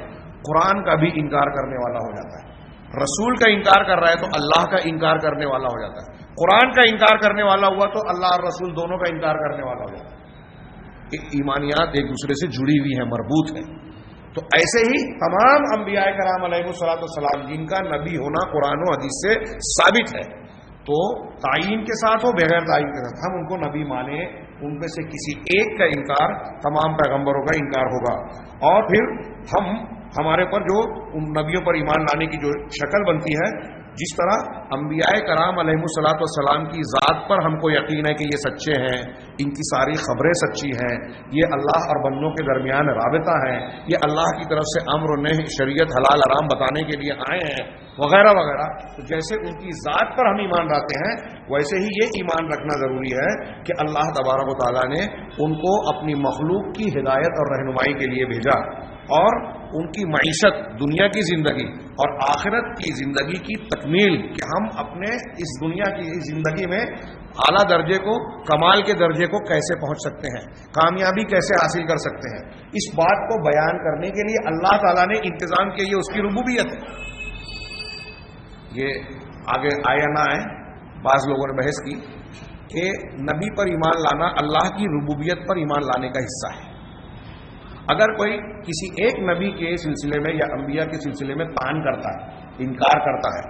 Speaker 1: قرآن کا بھی انکار کرنے والا ہو جاتا ہے۔ رسول کا انکار کر رہا ہے تو اللہ کا انکار کرنے والا ہو جاتا ہے۔ قرآن کا انکار کرنے والا ہوا تو اللہ اور رسول دونوں کا انکار کرنے والا ہو جاتا ہے۔ ایمانیات ایک دوسرے سے جڑی ہوئی ہیں، مربوط ہیں۔ تو ایسے ہی تمام انبیاء کرام علیہ السلام جن کا نبی ہونا قرآن و حدیث سے ثابت ہے، تو تعین کے ساتھ ہو بغیر تعین کے ساتھ ہم ان کو نبی مانے، ان میں سے کسی ایک کا انکار تمام پیغمبروں کا انکار ہوگا، اور پھر ہمارے پر جو ان نبیوں پر ایمان لانے کی جو شکل بنتی ہے جس طرح انبیاء کرام علیہ الصلوۃ والسلام کی ذات پر ہم کو یقین ہے کہ یہ سچے ہیں، ان کی ساری خبریں سچی ہیں، یہ اللہ اور بندوں کے درمیان رابطہ ہیں، یہ اللہ کی طرف سے امر و نہی، شریعت حلال حرام بتانے کے لیے آئے ہیں، وغیرہ وغیرہ. تو جیسے ان کی ذات پر ہم ایمان رکھتے ہیں، ویسے ہی یہ ایمان رکھنا ضروری ہے کہ اللہ تبارک و تعالیٰ نے ان کو اپنی مخلوق کی ہدایت اور رہنمائی کے لیے بھیجا، اور ان کی معیشت، دنیا کی زندگی اور آخرت کی زندگی کی تکمیل، کہ ہم اپنے اس دنیا کی زندگی میں اعلیٰ درجے کو، کمال کے درجے کو کیسے پہنچ سکتے ہیں، کامیابی کیسے حاصل کر سکتے ہیں، اس بات کو بیان کرنے کے لیے اللہ تعالیٰ نے انتظام کیا. یہ اس کی ربوبیت ہے. یہ آگے آیا نہ آئے، بعض لوگوں نے بحث کی کہ نبی پر ایمان لانا اللہ کی ربوبیت پر ایمان لانے کا حصہ ہے. اگر کوئی کسی ایک نبی کے سلسلے میں یا انبیاء کے سلسلے میں طعن کرتا ہے، انکار کرتا ہے،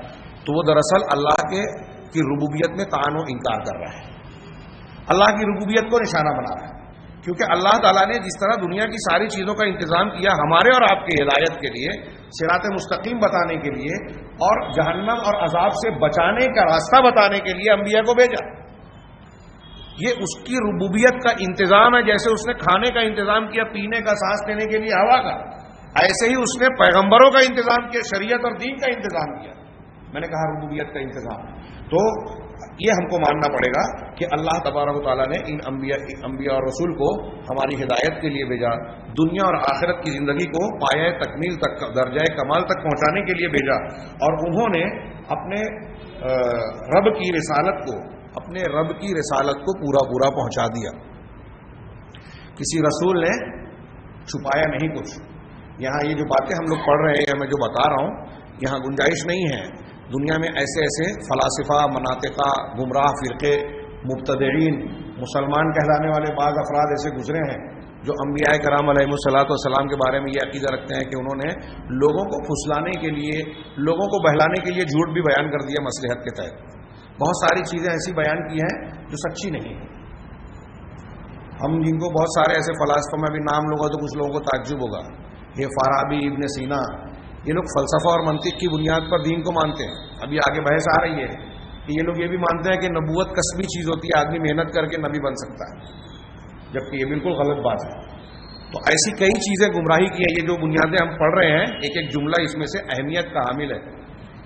Speaker 1: تو وہ دراصل اللہ کی ربوبیت میں طعن و انکار کر رہا ہے، اللہ کی ربوبیت کو نشانہ بنا رہا ہے. کیونکہ اللہ تعالیٰ نے جس طرح دنیا کی ساری چیزوں کا انتظام کیا ہمارے اور آپ کی ہدایت کے لیے، صراط مستقیم بتانے کے لیے، اور جہنم اور عذاب سے بچانے کا راستہ بتانے کے لیے انبیاء کو بھیجا. یہ اس کی ربوبیت کا انتظام ہے. جیسے اس نے کھانے کا انتظام کیا، پینے کا، سانس لینے کے لیے ہوا کا، ایسے ہی اس نے پیغمبروں کا انتظام کیا، شریعت اور دین کا انتظام کیا. میں نے کہا ربوبیت کا انتظام. تو یہ ہم کو ماننا پڑے گا کہ اللہ تبارک و تعالیٰ نے ان انبیاء اور رسول کو ہماری ہدایت کے لیے بھیجا، دنیا اور آخرت کی زندگی کو پایہ تکمیل تک، درجہ کمال تک پہنچانے کے لیے بھیجا، اور انہوں نے اپنے رب کی رسالت کو پورا پہنچا دیا. کسی رسول نے چھپایا نہیں کچھ. یہاں یہ جو باتیں ہم لوگ پڑھ رہے ہیں، میں جو بتا رہا ہوں، یہاں گنجائش نہیں ہے. دنیا میں ایسے فلاسفہ، مناطقہ، گمراہ فرقے، مبتدعین، مسلمان کہلانے والے بعض افراد ایسے گزرے ہیں جو انبیاء کرام علیہ الصلوۃ والسلام کے بارے میں یہ عقیدہ رکھتے ہیں کہ انہوں نے لوگوں کو پھسلانے کے لیے، لوگوں کو بہلانے کے لیے جھوٹ بھی بیان کر دیا مصلحت کے تحت. بہت ساری چیزیں ایسی بیان کی ہیں جو سچی نہیں ہیں. ہم جن کو بہت سارے ایسے فلاسفہ میں بھی نام لوں گا تو کچھ لوگوں کو تعجب ہوگا. یہ فارابی، ابن سینا، یہ لوگ فلسفہ اور منطق کی بنیاد پر دین کو مانتے ہیں. ابھی آگے بحث آ رہی ہے کہ یہ لوگ یہ بھی مانتے ہیں کہ نبوت کسبی چیز ہوتی ہے، آدمی محنت کر کے نبی بن سکتا ہے، جبکہ یہ بالکل غلط بات ہے. تو ایسی کئی چیزیں گمراہی کی ہیں. یہ جو بنیادیں ہم پڑھ رہے ہیں، ایک ایک جملہ اس میں سے اہمیت کا حامل ہے.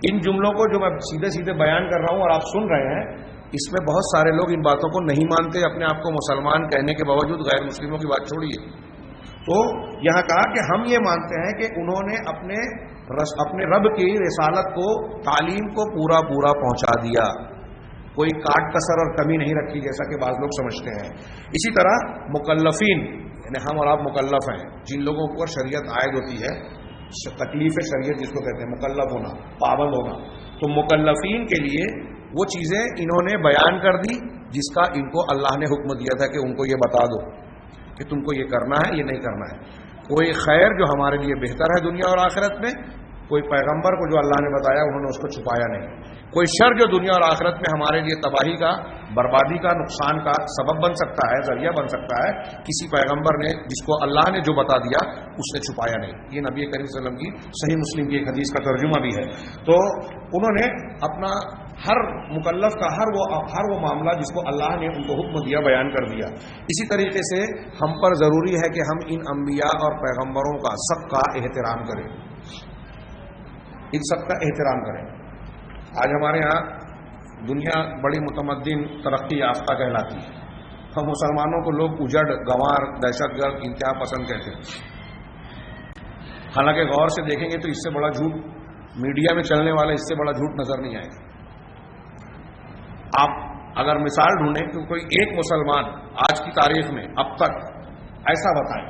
Speaker 1: ان جملوں کو جو میں سیدھے بیان کر رہا ہوں اور آپ سن رہے ہیں، اس میں بہت سارے لوگ ان باتوں کو نہیں مانتے، اپنے آپ کو مسلمان کہنے کے باوجود غیر مسلموں کی بات چھوڑیے. تو یہاں کہا کہ ہم یہ مانتے ہیں کہ انہوں نے اپنے رب کی رسالت کو، تعلیم کو پورا پہنچا دیا، کوئی کاٹ کسر اور کمی نہیں رکھی جیسا کہ بعض لوگ سمجھتے ہیں. اسی طرح مکلفین، یعنی ہم اور آپ مکلف ہیں، جن لوگوں پر شریعت عائد ہوتی ہے، تکلیف شریعت جس کو کہتے ہیں، مکلف ہونا، پابند ہونا، تو مکلفین کے لیے وہ چیزیں انہوں نے بیان کر دی جس کا ان کو اللہ نے حکم دیا تھا کہ ان کو یہ بتا دو کہ تم کو یہ کرنا ہے، یہ نہیں کرنا ہے. کوئی خیر جو ہمارے لیے بہتر ہے دنیا اور آخرت میں، کوئی پیغمبر کو جو اللہ نے بتایا انہوں نے اس کو چھپایا نہیں. کوئی شر جو دنیا اور آخرت میں ہمارے لیے تباہی کا، بربادی کا، نقصان کا سبب بن سکتا ہے، ذریعہ بن سکتا ہے، کسی پیغمبر نے جس کو اللہ نے جو بتا دیا اس نے چھپایا نہیں. یہ نبی کریم صلی اللہ علیہ وسلم کی صحیح مسلم کی ایک حدیث کا ترجمہ بھی ہے. تو انہوں نے اپنا ہر مکلف کا ہر وہ معاملہ جس کو اللہ نے ان کو حکم دیا بیان کر دیا. اسی طریقے سے ہم پر ضروری ہے کہ ہم ان انبیاء اور پیغمبروں کا سب کا احترام کریں، ان سب کا احترام کریں. آج ہمارے ہاں دنیا بڑی متمدن، ترقی یافتہ کہلاتی ہے. ہم مسلمانوں کو لوگ اجڑ، گنوار، دہشت گرد، انتہا پسند کہتے ہیں. حالانکہ غور سے دیکھیں گے تو اس سے بڑا جھوٹ میڈیا میں چلنے والا، اس سے بڑا جھوٹ نظر نہیں آئے گا. آپ اگر مثال ڈھونڈیں کہ کوئی ایک مسلمان آج کی تاریخ میں اب تک ایسا بتائیں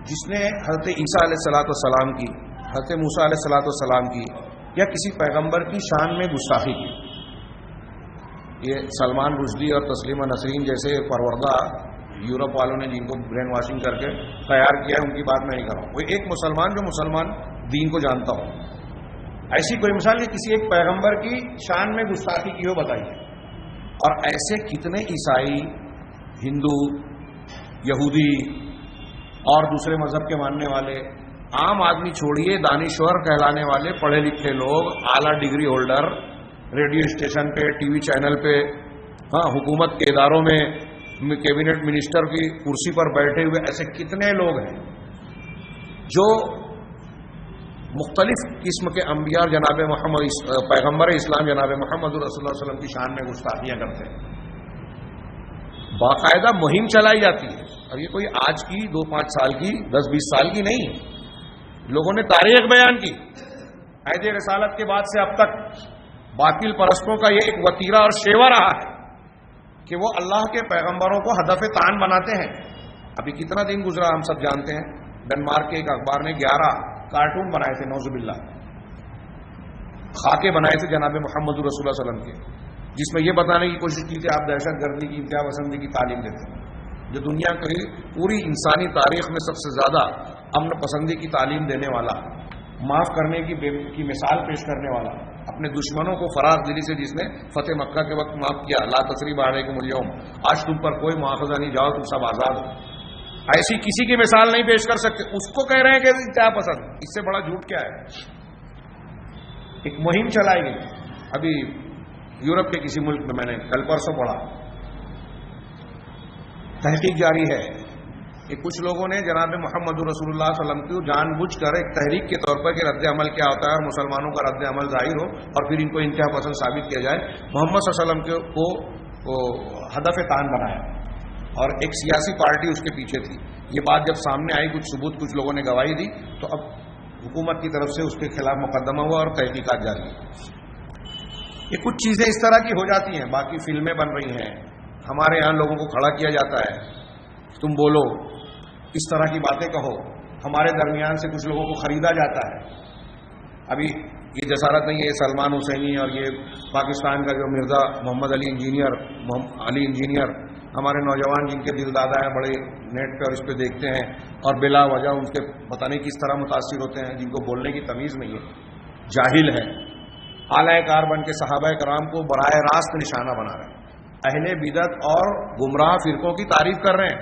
Speaker 1: جس نے حضرت عیسیٰ علیہ الصلوۃ والسلام کی، حضرت موسیٰ علیہ الصلوۃ والسلام کی یا کسی پیغمبر کی شان میں گستاخی کی. یہ سلمان رشدی اور تسلیمہ نسرین جیسے پروردہ یورپ والوں نے جن کو برین واشنگ کر کے تیار کیا ہے ان کی بات میں نہیں کر رہا ہوں. کوئی ایک مسلمان جو مسلمان دین کو جانتا ہو، ایسی کوئی مثال نہیں کسی ایک پیغمبر کی شان میں گستاخی کی ہو بتائیے. اور ایسے کتنے عیسائی، ہندو، یہودی اور دوسرے مذہب کے ماننے والے عام آدمی چھوڑیے، دانشور کہلانے والے پڑھے لکھے لوگ، اعلیٰ ڈگری ہولڈر، ریڈیو اسٹیشن پہ، ٹی وی چینل پہ، ہاں حکومت کے اداروں میں کیبنٹ منسٹر کی کرسی پر بیٹھے ہوئے ایسے کتنے لوگ ہیں جو مختلف قسم کے انبیاء جناب محمد پیغمبر اسلام جناب محمد رسول اللہ علیہ وسلم کی شان میں گستاخیاں کرتے ہیں. باقاعدہ مہم چلائی جاتی ہے، اور یہ کوئی آج کی 2-5 سال کی 10-20 سال کی نہیں ہے. لوگوں نے تاریخ بیان کی. عہد رسالت کے بعد سے اب تک باطل پرستوں کا یہ ایک وتیرہ اور شیوا رہا ہے کہ وہ اللہ کے پیغمبروں کو ہدف تان بناتے ہیں. ابھی کتنا دن گزرا ہم سب جانتے ہیں، ڈنمارک کے ایک اخبار نے 11 کارٹون بنائے تھے، نعوذ باللہ، خاکے بنائے تھے جناب محمد رسول اللہ علیہ وسلم کے، جس میں یہ بتانے کی کوشش کی تھی آپ دہشت گردی کی، انتہا پسندی کی تعلیم دیتے ہیں. جو دنیا کی پوری انسانی تاریخ میں سب سے زیادہ امن پسندی کی تعلیم دینے والا، معاف کرنے کی مثال پیش کرنے والا، اپنے دشمنوں کو فراخ دلی سے جس نے فتح مکہ کے وقت معاف کیا، لا تثریب علیکم اليوم، آج تم پر کوئی مواخذہ نہیں، جاؤ تم سب آزاد ہو، ایسی کسی کی مثال نہیں پیش کر سکتے. اس کو کہہ رہے ہیں کہ انتہا پسند، اس سے بڑا جھوٹ کیا ہے. ایک مہم چلائی گئی ابھی یورپ کے کسی ملک میں، میں نے کل پرسوں پڑھا، تحقیق جاری ہے کہ کچھ لوگوں نے جناب محمد رسول اللہ صلی اللہ علیہ وسلم کو جان بوجھ کر ایک تحریک کے طور پر کہ رد عمل کیا ہوتا ہے اور مسلمانوں کا رد عمل ظاہر ہو اور پھر ان کو انتہا پسند ثابت کیا جائے، محمد صلی اللہ علیہ وسلم کو ہدف تان بنایا، اور ایک سیاسی پارٹی اس کے پیچھے تھی. یہ بات جب سامنے آئی، کچھ ثبوت کچھ لوگوں نے گواہی دی، تو اب حکومت کی طرف سے اس کے خلاف مقدمہ ہوا اور تحقیقات جاری ہے. یہ کچھ چیزیں اس طرح کی ہو جاتی ہیں. باقی فلمیں بن رہی ہیں، ہمارے یہاں لوگوں کو کھڑا کیا جاتا ہے، تم بولو، اس طرح کی باتیں کہو، ہمارے درمیان سے کچھ لوگوں کو خریدا جاتا ہے. ابھی یہ جسارت نہیں ہے، سلمان حسینی اور یہ پاکستان کا جو مرزا محمد علی انجینئر، ہمارے نوجوان جن کے دل دادا ہیں، بڑے نیٹ پہ اور اس پہ دیکھتے ہیں اور بلا وجہ ان کے پتہ نہیں کس طرح متاثر ہوتے ہیں، جن کو بولنے کی تمیز نہیں ہے، جاہل ہیں، اعلی کار بن کے صحابہ کرام کو براہ راست نشانہ بنا رہے ہیں، اہل بدعت اور گمراہ فرقوں کی تعریف کر رہے ہیں،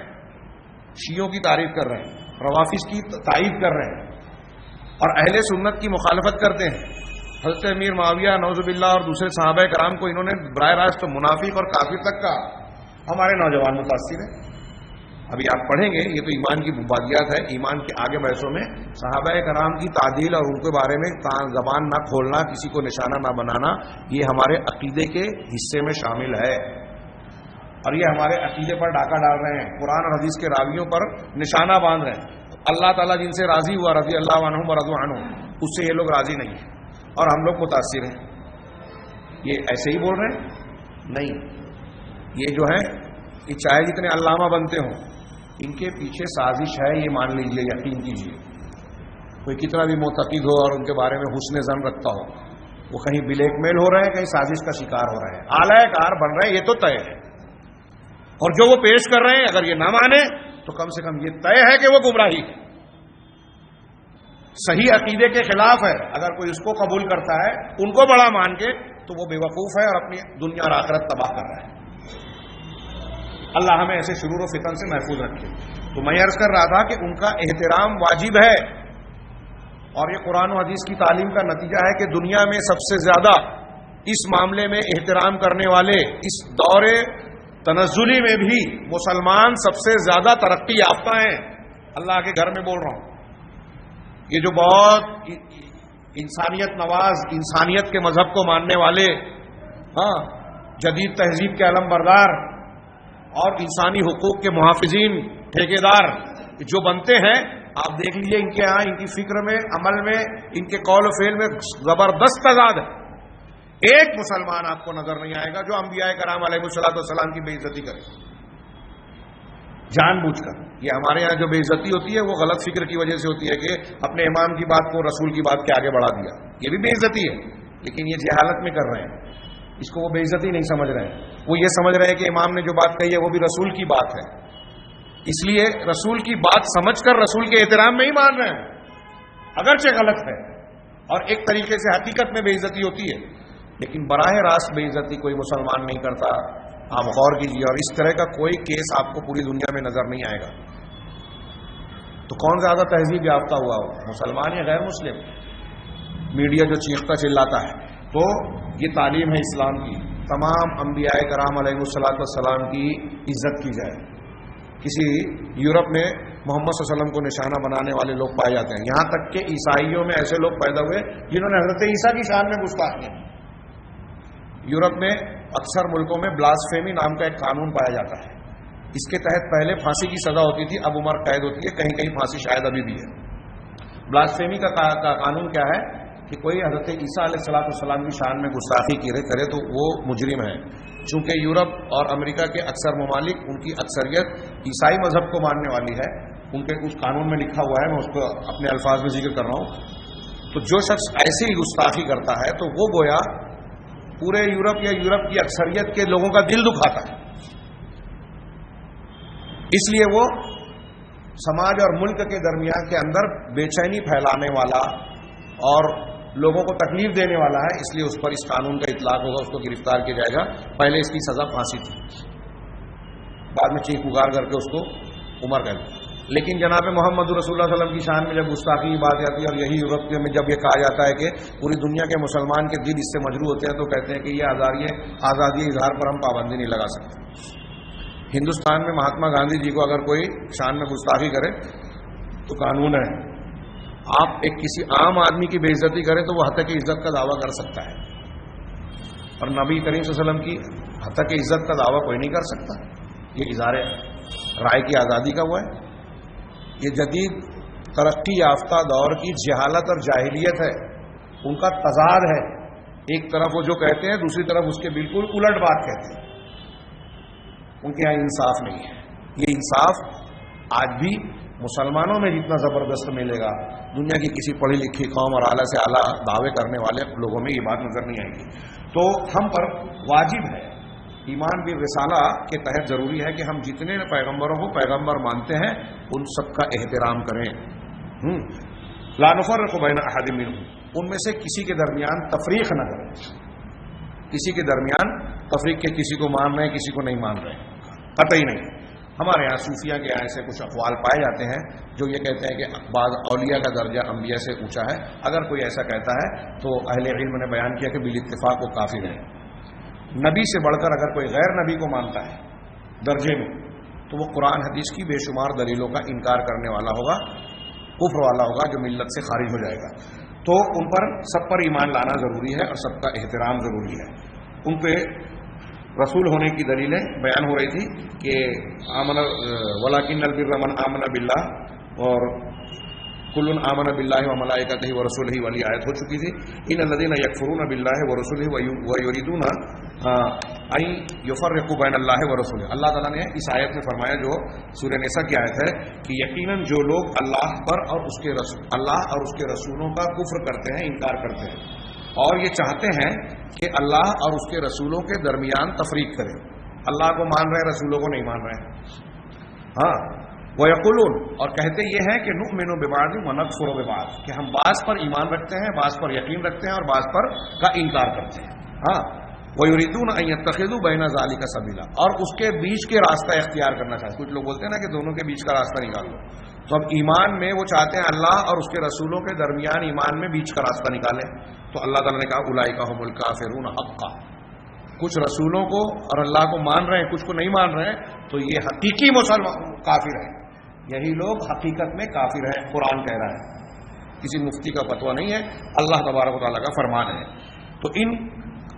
Speaker 1: شیعوں کی تعریف کر رہے ہیں، روافض کی تائید کر رہے ہیں، اور اہل سنت کی مخالفت کرتے ہیں. حضرت امیر معاویہ نعوذ باللہ اور دوسرے صحابہ کرام کو انہوں نے براہ راست منافق اور کافر تک کا. ہمارے نوجوان متاثر ہیں. ابھی آپ پڑھیں گے، یہ تو ایمان کی بنیاد ہے. ایمان کے آگے بحثوں میں صحابہ کرام کی تعدیل اور ان کے بارے میں زبان نہ کھولنا، کسی کو نشانہ نہ بنانا، یہ ہمارے عقیدے کے حصے میں شامل ہے، اور یہ ہمارے عقیدے پر ڈاکہ ڈال رہے ہیں، قرآن اور حدیث کے راویوں پر نشانہ باندھ رہے ہیں. اللہ تعالیٰ جن سے راضی ہوا، رضی اللہ عنہم ورضوا عنہ، اس سے یہ لوگ راضی نہیں ہیں اور ہم لوگ متاثر ہیں. یہ ایسے ہی بول رہے ہیں؟ نہیں، یہ جو ہے یہ چاہے جتنے علامہ بنتے ہوں، ان کے پیچھے سازش ہے، یہ مان لیجئے، یقین کیجئے. کوئی کتنا بھی معتقد ہو اور ان کے بارے میں حسن ظن رکھتا ہو، وہ کہیں بلیک میل ہو رہے ہیں، کہیں سازش کا شکار ہو رہے ہیں، اعلی کار بن رہے ہیں، یہ تو طے ہے. اور جو وہ پیش کر رہے ہیں اگر یہ نہ مانے تو کم سے کم یہ طے ہے کہ وہ گمراہی ہے، صحیح عقیدے کے خلاف ہے. اگر کوئی اس کو قبول کرتا ہے ان کو بڑا مان کے، تو وہ بے وقوف ہے اور اپنی دنیا اور آخرت تباہ کر رہا ہے. اللہ ہمیں ایسے شرور و فتن سے محفوظ رکھے. تو میں عرض کر رہا تھا کہ ان کا احترام واجب ہے، اور یہ قرآن و حدیث کی تعلیم کا نتیجہ ہے کہ دنیا میں سب سے زیادہ اس معاملے میں احترام کرنے والے، اس دور تنزلی میں بھی مسلمان سب سے زیادہ ترقی یافتہ ہیں. اللہ کے گھر میں بول رہا ہوں، یہ جو بہت انسانیت نواز، انسانیت کے مذہب کو ماننے والے، جدید تہذیب کے علم بردار اور انسانی حقوق کے محافظین، ٹھیکیدار جو بنتے ہیں، آپ دیکھ لیجئے ان کے ہاں، ان کی فکر میں، عمل میں، ان کے قول و فعل میں زبردست تضاد ہے. ایک مسلمان آپ کو نظر نہیں آئے گا جو انبیاء کرام علیہ الصلوۃ والسلام کی بے عزتی کرے جان بوجھ کر. یہ ہمارے یہاں جو بے عزتی ہوتی ہے وہ غلط فکر کی وجہ سے ہوتی ہے کہ اپنے امام کی بات کو رسول کی بات کے آگے بڑھا دیا، یہ بھی بے عزتی ہے، لیکن یہ جہالت میں کر رہے ہیں، اس کو وہ بے عزتی نہیں سمجھ رہے ہیں. وہ یہ سمجھ رہے ہیں کہ امام نے جو بات کہی ہے وہ بھی رسول کی بات ہے، اس لیے رسول کی بات سمجھ کر رسول کے احترام میں ہی مان رہے ہیں، اگرچہ غلط ہے اور ایک طریقے سے حقیقت میں بے عزتی ہوتی ہے، لیکن براہ راست بے عزتی کوئی مسلمان نہیں کرتا. آپ غور کیجیے، اور اس طرح کا کوئی کیس آپ کو پوری دنیا میں نظر نہیں آئے گا. تو کون زیادہ تہذیب یافتہ ہوا ہو، مسلمان یا غیر مسلم؟ میڈیا جو چیختا چلاتا ہے، تو یہ تعلیم ہے اسلام کی، تمام انبیاء کرام علیہ الصلوۃ والسلام کی عزت کی جائے۔ کسی یورپ میں محمد صلی اللہ علیہ وسلم کو نشانہ بنانے والے لوگ پائے جاتے ہیں، یہاں تک کہ عیسائیوں میں ایسے لوگ پیدا ہوئے جنہوں نے حضرت عیسیٰ کی شان میں گستاخی کی۔ یورپ میں اکثر ملکوں میں بلاسفیمی نام کا ایک قانون پایا جاتا ہے، اس کے تحت پہلے پھانسی کی سزا ہوتی تھی، اب عمر قید ہوتی ہے، کہیں کہیں پھانسی شاید ابھی بھی ہے۔ بلاسفیمی کا قانون کیا ہے کہ کوئی حضرت عیسیٰ علیہ السلام کی شان میں گستاخی کرے تو وہ مجرم ہے۔ چونکہ یورپ اور امریکہ کے اکثر ممالک، ان کی اکثریت عیسائی مذہب کو ماننے والی ہے، ان کے اس قانون میں لکھا ہوا ہے، میں اس کو اپنے الفاظ میں ذکر کر رہا ہوں۔ تو جو شخص ایسی گستاخی کرتا ہے تو وہ گویا پورے یورپ یا یورپ کی اکثریت کے لوگوں کا دل دکھاتا ہے، اس لیے وہ سماج اور ملک کے درمیان کے اندر بے چینی پھیلانے والا اور لوگوں کو تکلیف دینے والا ہے، اس لیے اس پر اس قانون کا اطلاق ہوگا، اس کو گرفتار کیا جائے گا۔ پہلے اس کی سزا پھانسی تھی، بعد میں چیخ پکار کر کے اس کو عمر قید۔ لیکن جناب محمد رسول اللہ صلی اللہ علیہ وسلم کی شان میں جب گستاخی کی بات آتی ہے، اور یہی یورپ میں جب یہ کہا جاتا ہے کہ پوری دنیا کے مسلمان کے دل اس سے مجروح ہوتے ہیں، تو کہتے ہیں کہ یہ آزادی اظہار پر ہم پابندی نہیں لگا سکتے۔ ہندوستان میں مہاتما گاندھی جی کو اگر کوئی شان میں گستاخی کرے تو قانون ہے، آپ ایک کسی عام آدمی کی بے عزتی کریں تو وہ حتیٰ کی عزت کا دعویٰ کر سکتا ہے، اور نبی کریم صلی اللہ علیہ وسلم کی حتیٰ کی عزت کا دعویٰ کوئی نہیں کر سکتا۔ یہ اظہار رائے کی آزادی کا ہوا ہے، یہ جدید ترقی یافتہ دور کی جہالت اور جاہلیت ہے، ان کا تضاد ہے۔ ایک طرف وہ جو کہتے ہیں، دوسری طرف اس کے بالکل الٹ بات کہتے ہیں، ان کے یہاں انصاف نہیں ہے۔ یہ انصاف آج بھی مسلمانوں میں جتنا زبردست ملے گا، دنیا کی کسی پڑھی لکھی قوم اور اعلیٰ سے اعلیٰ دعوے کرنے والے لوگوں میں یہ بات نظر نہیں آئے گی۔ تو ہم پر واجب ہے، ایمان بالرسالہ کے تحت ضروری ہے کہ ہم جتنے پیغمبروں کو پیغمبر مانتے ہیں ان سب کا احترام کریں۔ لا نفرق بین احد منہم، ان میں سے کسی کے درمیان تفریق نہ کریں، کسی کے درمیان تفریق کے کسی کو مان رہے ہیں کسی کو نہیں مان رہے، قطعی نہیں۔ ہمارے یہاں صوفیہ کے یہاں ایسے کچھ اقوال پائے جاتے ہیں جو یہ کہتے ہیں کہ بعض اولیاء کا درجہ انبیاء سے اونچا ہے۔ اگر کوئی ایسا کہتا ہے تو اہل علم نے بیان کیا کہ بالاتفاق وہ کافر ہے۔ نبی سے بڑھ کر اگر کوئی غیر نبی کو مانتا ہے درجے میں تو وہ قرآن حدیث کی بے شمار دلیلوں کا انکار کرنے والا ہوگا، کفر والا ہوگا، جو ملت سے خارج ہو جائے گا۔ تو ان پر سب پر ایمان لانا ضروری ہے اور سب کا احترام ضروری ہے۔ ان پہ رسول ہونے کی دلیلیں بیان ہو رہی تھی کہ آمن ولکن البر من آمن باللہ اور کل آمن باللہ وملائکتہ ورسولہ والی آیت ہو چکی تھی۔ ان الذین یکفرون باللہ ورسولہ ویریدون ان یفرقوا بین اللہ ورسولہ، اللہ تعالیٰ نے اس آیت میں فرمایا جو سورہ نساء کی آیت ہے کہ یقیناً جو لوگ اللہ پر اور اللہ اور اس کے رسولوں کا کفر کرتے ہیں، انکار کرتے ہیں، اور یہ چاہتے ہیں کہ اللہ اور اس کے رسولوں کے درمیان تفریق کریں، اللہ کو مان رہے ہیں رسولوں کو نہیں مان رہے ہیں، ہاں وَيَقُولُونَ، اور کہتے یہ ہیں کہ نُؤْمِنُ بِبَعْضٍ وَنَكْفُرُ بِبَعْضٍ، کہ ہم بعض پر ایمان رکھتے ہیں، بعض پر یقین رکھتے ہیں اور بعض پر کا انکار کرتے ہیں، ہاں وَيُرِيدُونَ أَن يَتَّخِذُوا بَيْنَ ذَلِكَ سَبِيلًا، اور اس کے بیچ کے راستہ اختیار کرنا چاہتے ہیں۔ کچھ لوگ بولتے ہیں نا کہ دونوں کے بیچ کا راستہ نکال لو، تو اب ایمان میں وہ چاہتے ہیں اللہ اور اس کے رسولوں کے درمیان ایمان میں بیچ کا راستہ نکالیں، تو اللہ تعالیٰ نے کہا اولئک هم الکافرون حقا، کچھ رسولوں کو اور اللہ کو مان رہے ہیں، کچھ کو نہیں مان رہے ہیں، تو یہ حقیقی مسلمان کافر ہیں، یہی لوگ حقیقت میں کافر ہیں، قرآن کہہ رہا ہے، کسی مفتی کا فتویٰ نہیں ہے، اللہ تبارک و تعالیٰ کا فرمان ہے۔ تو ان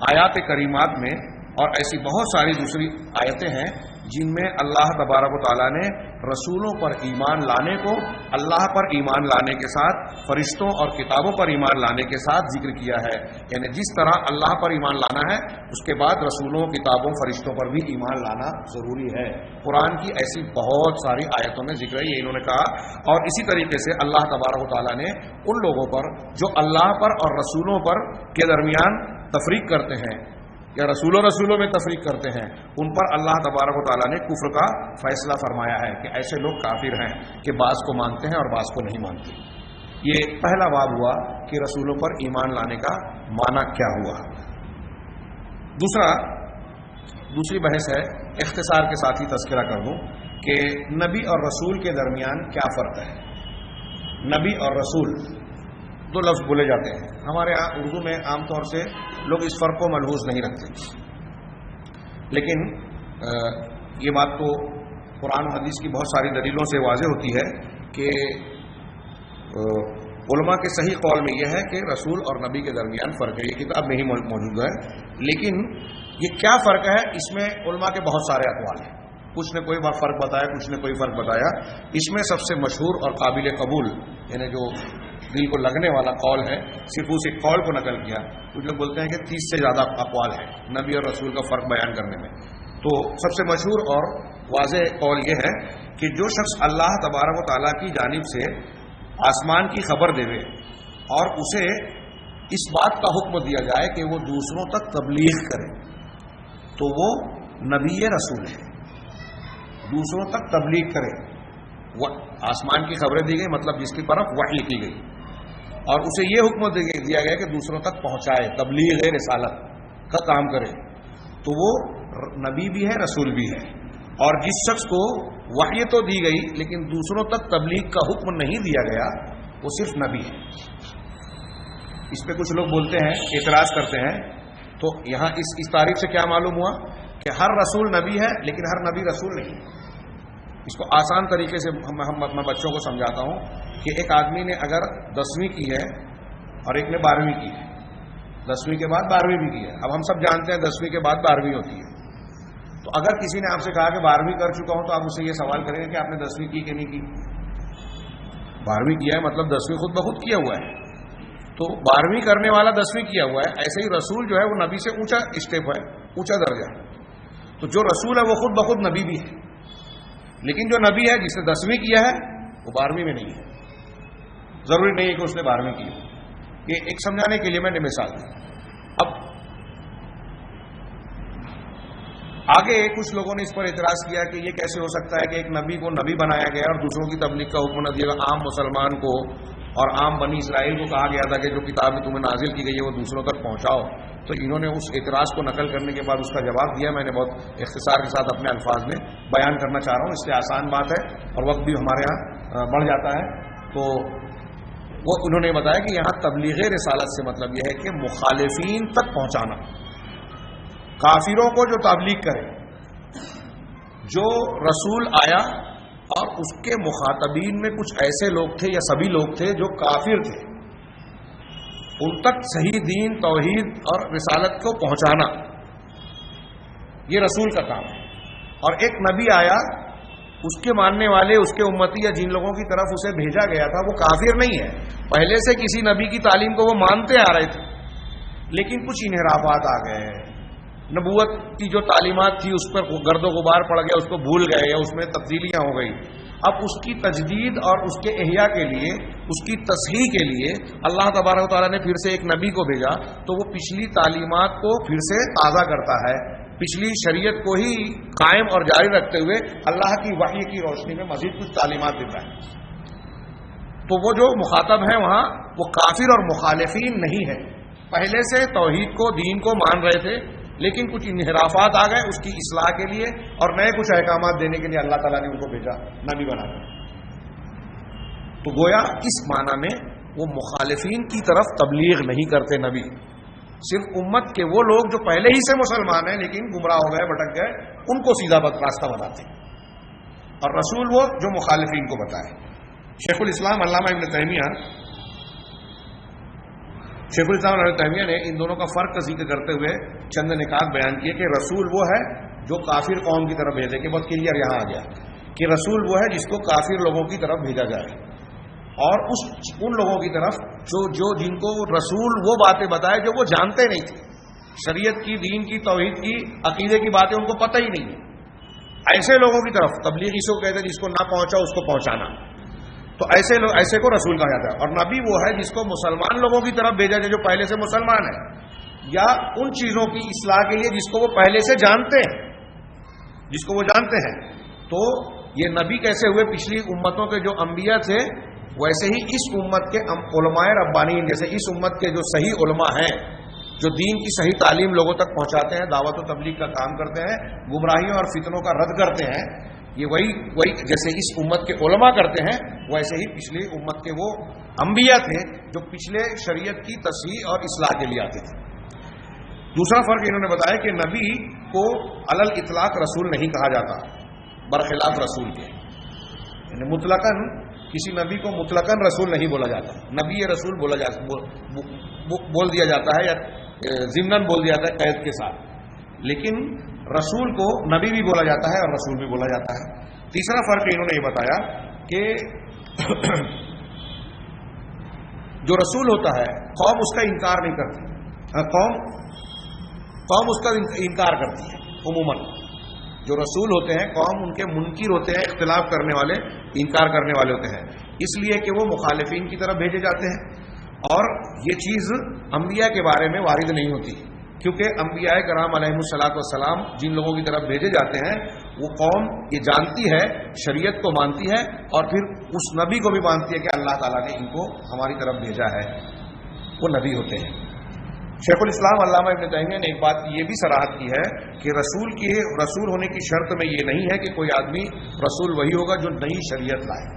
Speaker 1: آیات کریمات میں اور ایسی بہت ساری دوسری آیتیں ہیں جن میں اللہ تبارک و تعالیٰ نے رسولوں پر ایمان لانے کو اللہ پر ایمان لانے کے ساتھ فرشتوں اور کتابوں پر ایمان لانے کے ساتھ ذکر کیا ہے، یعنی جس طرح اللہ پر ایمان لانا ہے اس کے بعد رسولوں، کتابوں، فرشتوں پر بھی ایمان لانا ضروری ہے۔ قرآن کی ایسی بہت ساری آیتوں میں ذکر ہے، یہ انہوں نے کہا۔ اور اسی طریقے سے اللہ تبارک و تعالیٰ نے ان لوگوں پر جو اللہ پر اور رسولوں پر کے درمیان تفریق کرتے ہیں یا رسولوں میں تفریق کرتے ہیں، ان پر اللہ تبارک و تعالیٰ نے کفر کا فیصلہ فرمایا ہے کہ ایسے لوگ کافر ہیں کہ بعض کو مانتے ہیں اور بعض کو نہیں مانتے۔ یہ پہلا باب ہوا کہ رسولوں پر ایمان لانے کا معنی کیا ہوا۔ دوسری بحث ہے، اختصار کے ساتھ ہی تذکرہ کر دوں کہ نبی اور رسول کے درمیان کیا فرق ہے۔ نبی اور رسول دو لفظ بولے جاتے ہیں. ہمارے یہاں اردو میں عام طور سے لوگ اس فرق کو ملحوظ نہیں رکھتے، لیکن یہ بات تو قرآن و حدیث کی بہت ساری دلیلوں سے واضح ہوتی ہے کہ علماء کے صحیح قول میں یہ ہے کہ رسول اور نبی کے درمیان فرق ہے. یہ کتاب میں ہی موجود ہے، لیکن یہ کیا فرق ہے اس میں علماء کے بہت سارے اقوال ہیں. کچھ نے کوئی فرق بتایا، کچھ نے کوئی فرق بتایا. اس میں سب سے مشہور اور قابل قبول، یعنی جو دل کو لگنے والا قول ہے، صرف اس ایک قول کو نقل کیا. کچھ لوگ بولتے ہیں کہ 30 سے زیادہ اقوال ہیں نبی اور رسول کا فرق بیان کرنے میں. تو سب سے مشہور اور واضح قول یہ ہے کہ جو شخص اللہ تبارک و تعالیٰ کی جانب سے آسمان کی خبر دے اور اسے اس بات کا حکم دیا جائے کہ وہ دوسروں تک تبلیغ کرے تو وہ نبی رسول ہے. دوسروں تک تبلیغ کرے، وہ آسمان کی خبریں دی گئی، مطلب جس کی طرف وحی کی گئی، اور اسے یہ حکم دیا گیا کہ دوسروں تک پہنچائے، تبلیغ رسالت کا کام کرے، تو وہ نبی بھی ہے، رسول بھی ہے. اور جس شخص کو وحی تو دی گئی لیکن دوسروں تک تبلیغ کا حکم نہیں دیا گیا، وہ صرف نبی ہے. اس پہ کچھ لوگ بولتے ہیں، اعتراض کرتے ہیں. تو یہاں اس تعریف سے کیا معلوم ہوا کہ ہر رسول نبی ہے لیکن ہر نبی رسول نہیں. اس کو آسان طریقے سے میں بچوں کو سمجھاتا ہوں کہ ایک آدمی نے اگر 10ویں کی ہے اور ایک نے 12ویں کی ہے، 10ویں کے بعد 12ویں بھی کی ہے. اب ہم سب جانتے ہیں 10ویں کے بعد 12ویں ہوتی ہے. تو اگر کسی نے آپ سے کہا کہ 12ویں کر چکا ہوں تو آپ اسے یہ سوال کریں گے کہ آپ نے 10ویں کی کہ نہیں کی. 12ویں کیا ہے مطلب 10ویں خود بخود کیا ہوا ہے. تو 12ویں کرنے والا 10ویں کیا ہوا ہے. ایسے ہی رسول جو ہے وہ نبی سے اونچا اسٹیپ ہے، اونچا درجہ ہے. تو جو رسول ہے وہ خود بخود نبی بھی ہے، لیکن جو نبی ہے جس نے 10ویں کیا ہے وہ 12ویں میں نہیں ہے. ضروری نہیں ہے کہ اس نے 12ویں کی. یہ ایک سمجھانے کے لیے میں نے مثال دی. اب آگے کچھ لوگوں نے اس پر اعتراض کیا کہ یہ کیسے ہو سکتا ہے کہ ایک نبی کو نبی بنایا گیا اور دوسروں کی تبلیغ کا حکم نہ دیا گیا. عام مسلمان کو اور عام بنی اسرائیل کو کہا گیا تھا کہ جو کتاب تمہیں نازل کی گئی ہے وہ دوسروں تک پہنچاؤ. تو انہوں نے اس اعتراض کو نقل کرنے کے بعد اس کا جواب دیا. میں نے بہت اختصار کے ساتھ اپنے الفاظ میں بیان کرنا چاہ رہا ہوں، اس سے آسان بات ہے اور وقت بھی ہمارے یہاں بڑھ جاتا ہے. تو وہ انہوں نے بتایا کہ یہاں تبلیغ رسالت سے مطلب یہ ہے کہ مخالفین تک پہنچانا. کافروں کو جو تبلیغ کرے، جو رسول آیا اور اس کے مخاطبین میں کچھ ایسے لوگ تھے یا سبھی لوگ تھے جو کافر تھے، ان تک صحیح دین، توحید اور رسالت کو پہنچانا، یہ رسول کا کام ہے. اور ایک نبی آیا، اس کے ماننے والے، اس کے امتی یا جن لوگوں کی طرف اسے بھیجا گیا تھا وہ کافر نہیں ہے، پہلے سے کسی نبی کی تعلیم کو وہ مانتے آ رہے تھے، لیکن کچھ انحرافات آ گئے. نبوت کی جو تعلیمات تھی اس پر گرد و غبار پڑ گیا، اس کو بھول گئے یا اس میں تبدیلیاں ہو گئی. اب اس کی تجدید اور اس کے احیاء کے لیے، اس کی تصحیح کے لیے اللہ تبارک و تعالیٰ نے پھر سے ایک نبی کو بھیجا، تو وہ پچھلی تعلیمات کو پھر سے تازہ کرتا ہے، پچھلی شریعت کو ہی قائم اور جاری رکھتے ہوئے اللہ کی وحی کی روشنی میں مزید کچھ تعلیمات دیتا ہے. تو وہ جو مخاطب ہیں وہاں وہ کافر اور مخالفین نہیں ہے، پہلے سے توحید کو، دین کو مان رہے تھے، لیکن کچھ انحرافات آ گئے، اس کی اصلاح کے لیے اور نئے کچھ احکامات دینے کے لیے اللہ تعالیٰ نے ان کو بھیجا، نبی بنا کر. تو گویا اس معنی میں وہ مخالفین کی طرف تبلیغ نہیں کرتے نبی، صرف امت کے وہ لوگ جو پہلے ہی سے مسلمان ہیں لیکن گمراہ ہو گئے، بھٹک گئے، ان کو سیدھا راستہ بتاتے ہیں. اور رسول وہ جو مخالفین کو بتائے. شیخ الاسلام علامہ ابن تیمیہ نے ان دونوں کا فرق ذکر کرتے ہوئے چند نکات بیان کیے کہ رسول وہ ہے جو کافر قوم کی طرف بھیجے، کہ بہت کلیئر یہاں آ گیا کہ رسول وہ ہے جس کو کافر لوگوں کی طرف بھیجا جائے، اور ان لوگوں کی طرف جو جن کو رسول وہ باتیں بتائے جو وہ جانتے نہیں تھے، شریعت کی، دین کی، توحید کی، عقیدے کی باتیں ان کو پتہ ہی نہیں ہے، ایسے لوگوں کی طرف تبلیغ اس کو کہتے ہیں جس کو نہ پہنچا اس کو پہنچانا. تو ایسے کو رسول کہا جاتا ہے. اور نبی وہ ہے جس کو مسلمان لوگوں کی طرف بھیجا جائے جو پہلے سے مسلمان ہے، یا ان چیزوں کی اصلاح کے لیے جس کو وہ پہلے سے جانتے ہیں، جس کو وہ جانتے ہیں. تو یہ نبی کیسے ہوئے؟ پچھلی امتوں کے جو انبیاء تھے ویسے ہی اس امت کے علماء ربانیین، جیسے اس امت کے جو صحیح علماء ہیں جو دین کی صحیح تعلیم لوگوں تک پہنچاتے ہیں، دعوت و تبلیغ کا کام کرتے ہیں، گمراہیوں اور فتنوں کا رد کرتے ہیں، یہ وہی جیسے اس امت کے علماء کرتے ہیں ویسے ہی پچھلی امت کے وہ انبیاء تھے جو پچھلے شریعت کی تصحیح اور اصلاح کے لیے آتے تھے. دوسرا فرق انہوں نے بتایا کہ نبی کو علل اطلاق رسول نہیں کہا جاتا برخلاف رسول کے، یعنی مطلقاً کسی نبی کو مطلقاً رسول نہیں بولا جاتا. نبی رسول بول دیا جاتا ہے یا ضمناً بول دیا جاتا ہے قید کے ساتھ، لیکن رسول کو نبی بھی بولا جاتا ہے اور رسول بھی بولا جاتا ہے. تیسرا فرق انہوں نے یہ بتایا کہ جو رسول ہوتا ہے قوم اس کا انکار نہیں کرتی، قوم اس کا انکار کرتی ہے. عموماً جو رسول ہوتے ہیں قوم ان کے منکر ہوتے ہیں، اختلاف کرنے والے، انکار کرنے والے ہوتے ہیں، اس لیے کہ وہ مخالفین کی طرف بھیجے جاتے ہیں. اور یہ چیز انبیاء کے بارے میں وارد نہیں ہوتی، کیونکہ انبیاء کرام علیہم الصلاۃ والسلام جن لوگوں کی طرف بھیجے جاتے ہیں وہ قوم یہ جانتی ہے، شریعت کو مانتی ہے، اور پھر اس نبی کو بھی مانتی ہے کہ اللہ تعالیٰ نے ان کو ہماری طرف بھیجا ہے، وہ نبی ہوتے ہیں. شیخ الاسلام علامہ ابن تیمیہ نے ایک بات یہ بھی صراحت کی ہے کہ رسول ہونے کی شرط میں یہ نہیں ہے کہ کوئی آدمی رسول وہی ہوگا جو نئی شریعت لائے.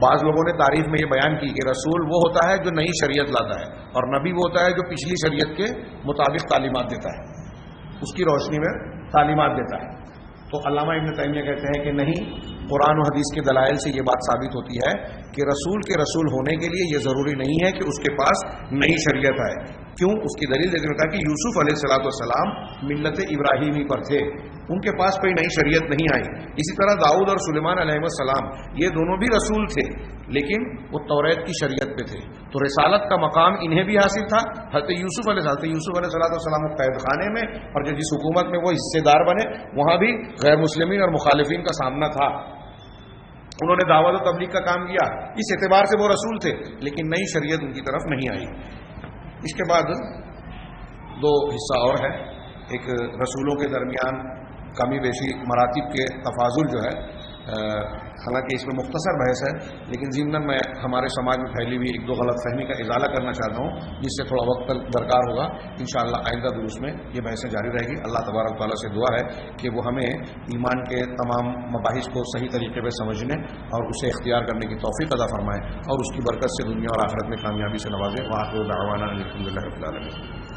Speaker 1: بعض لوگوں نے تعریف میں یہ بیان کی کہ رسول وہ ہوتا ہے جو نئی شریعت لاتا ہے، اور نبی وہ ہوتا ہے جو پچھلی شریعت کے مطابق تعلیمات دیتا ہے، اس کی روشنی میں تعلیمات دیتا ہے. تو علامہ ابن تیمیہ کہتے ہیں کہ نہیں، قرآن و حدیث کے دلائل سے یہ بات ثابت ہوتی ہے کہ رسول کے رسول ہونے کے لیے یہ ضروری نہیں ہے کہ اس کے پاس نئی شریعت آئے. کیوں؟ اس کی دلیل دیتے ہوئے کہا کہ یوسف علیہ الصلوۃ والسلام ملت ابراہیمی پر تھے، ان کے پاس کوئی نئی شریعت نہیں آئی. اسی طرح داؤد اور سلیمان علیہ السلام یہ دونوں بھی رسول تھے، لیکن وہ توریت کی شریعت پہ تھے، تو رسالت کا مقام انہیں بھی حاصل تھا. حضرت یوسف علیہ السلام قید خانے میں، اور جس حکومت میں وہ حصے دار بنے وہاں بھی غیر مسلمین اور مخالفین کا سامنا تھا. انہوں نے دعوت و تبلیغ کا کام کیا، اس اعتبار سے وہ رسول تھے، لیکن نئی شریعت ان کی طرف نہیں آئی. اس کے بعد دو حصہ اور ہے. ایک رسولوں کے درمیان کمی بیشی مراتب کے تفاضل جو ہے، حالانکہ اس میں مختصر بحث ہے، لیکن ضمناً میں ہمارے سماج میں پھیلی ہوئی ایک دو غلط فہمی کا ازالہ کرنا چاہتا ہوں، جس سے تھوڑا وقت درکار ہوگا. انشاءاللہ آئندہ دروس میں یہ بحثیں جاری رہے گی. اللہ تبارک تعالیٰ سے دعا ہے کہ وہ ہمیں ایمان کے تمام مباحث کو صحیح طریقے پہ سمجھنے اور اسے اختیار کرنے کی توفیق عطا فرمائے، اور اس کی برکت سے دنیا اور آخرت میں کامیابی سے نوازے. وآخر دعوانا الحمدللہ رب العالمین.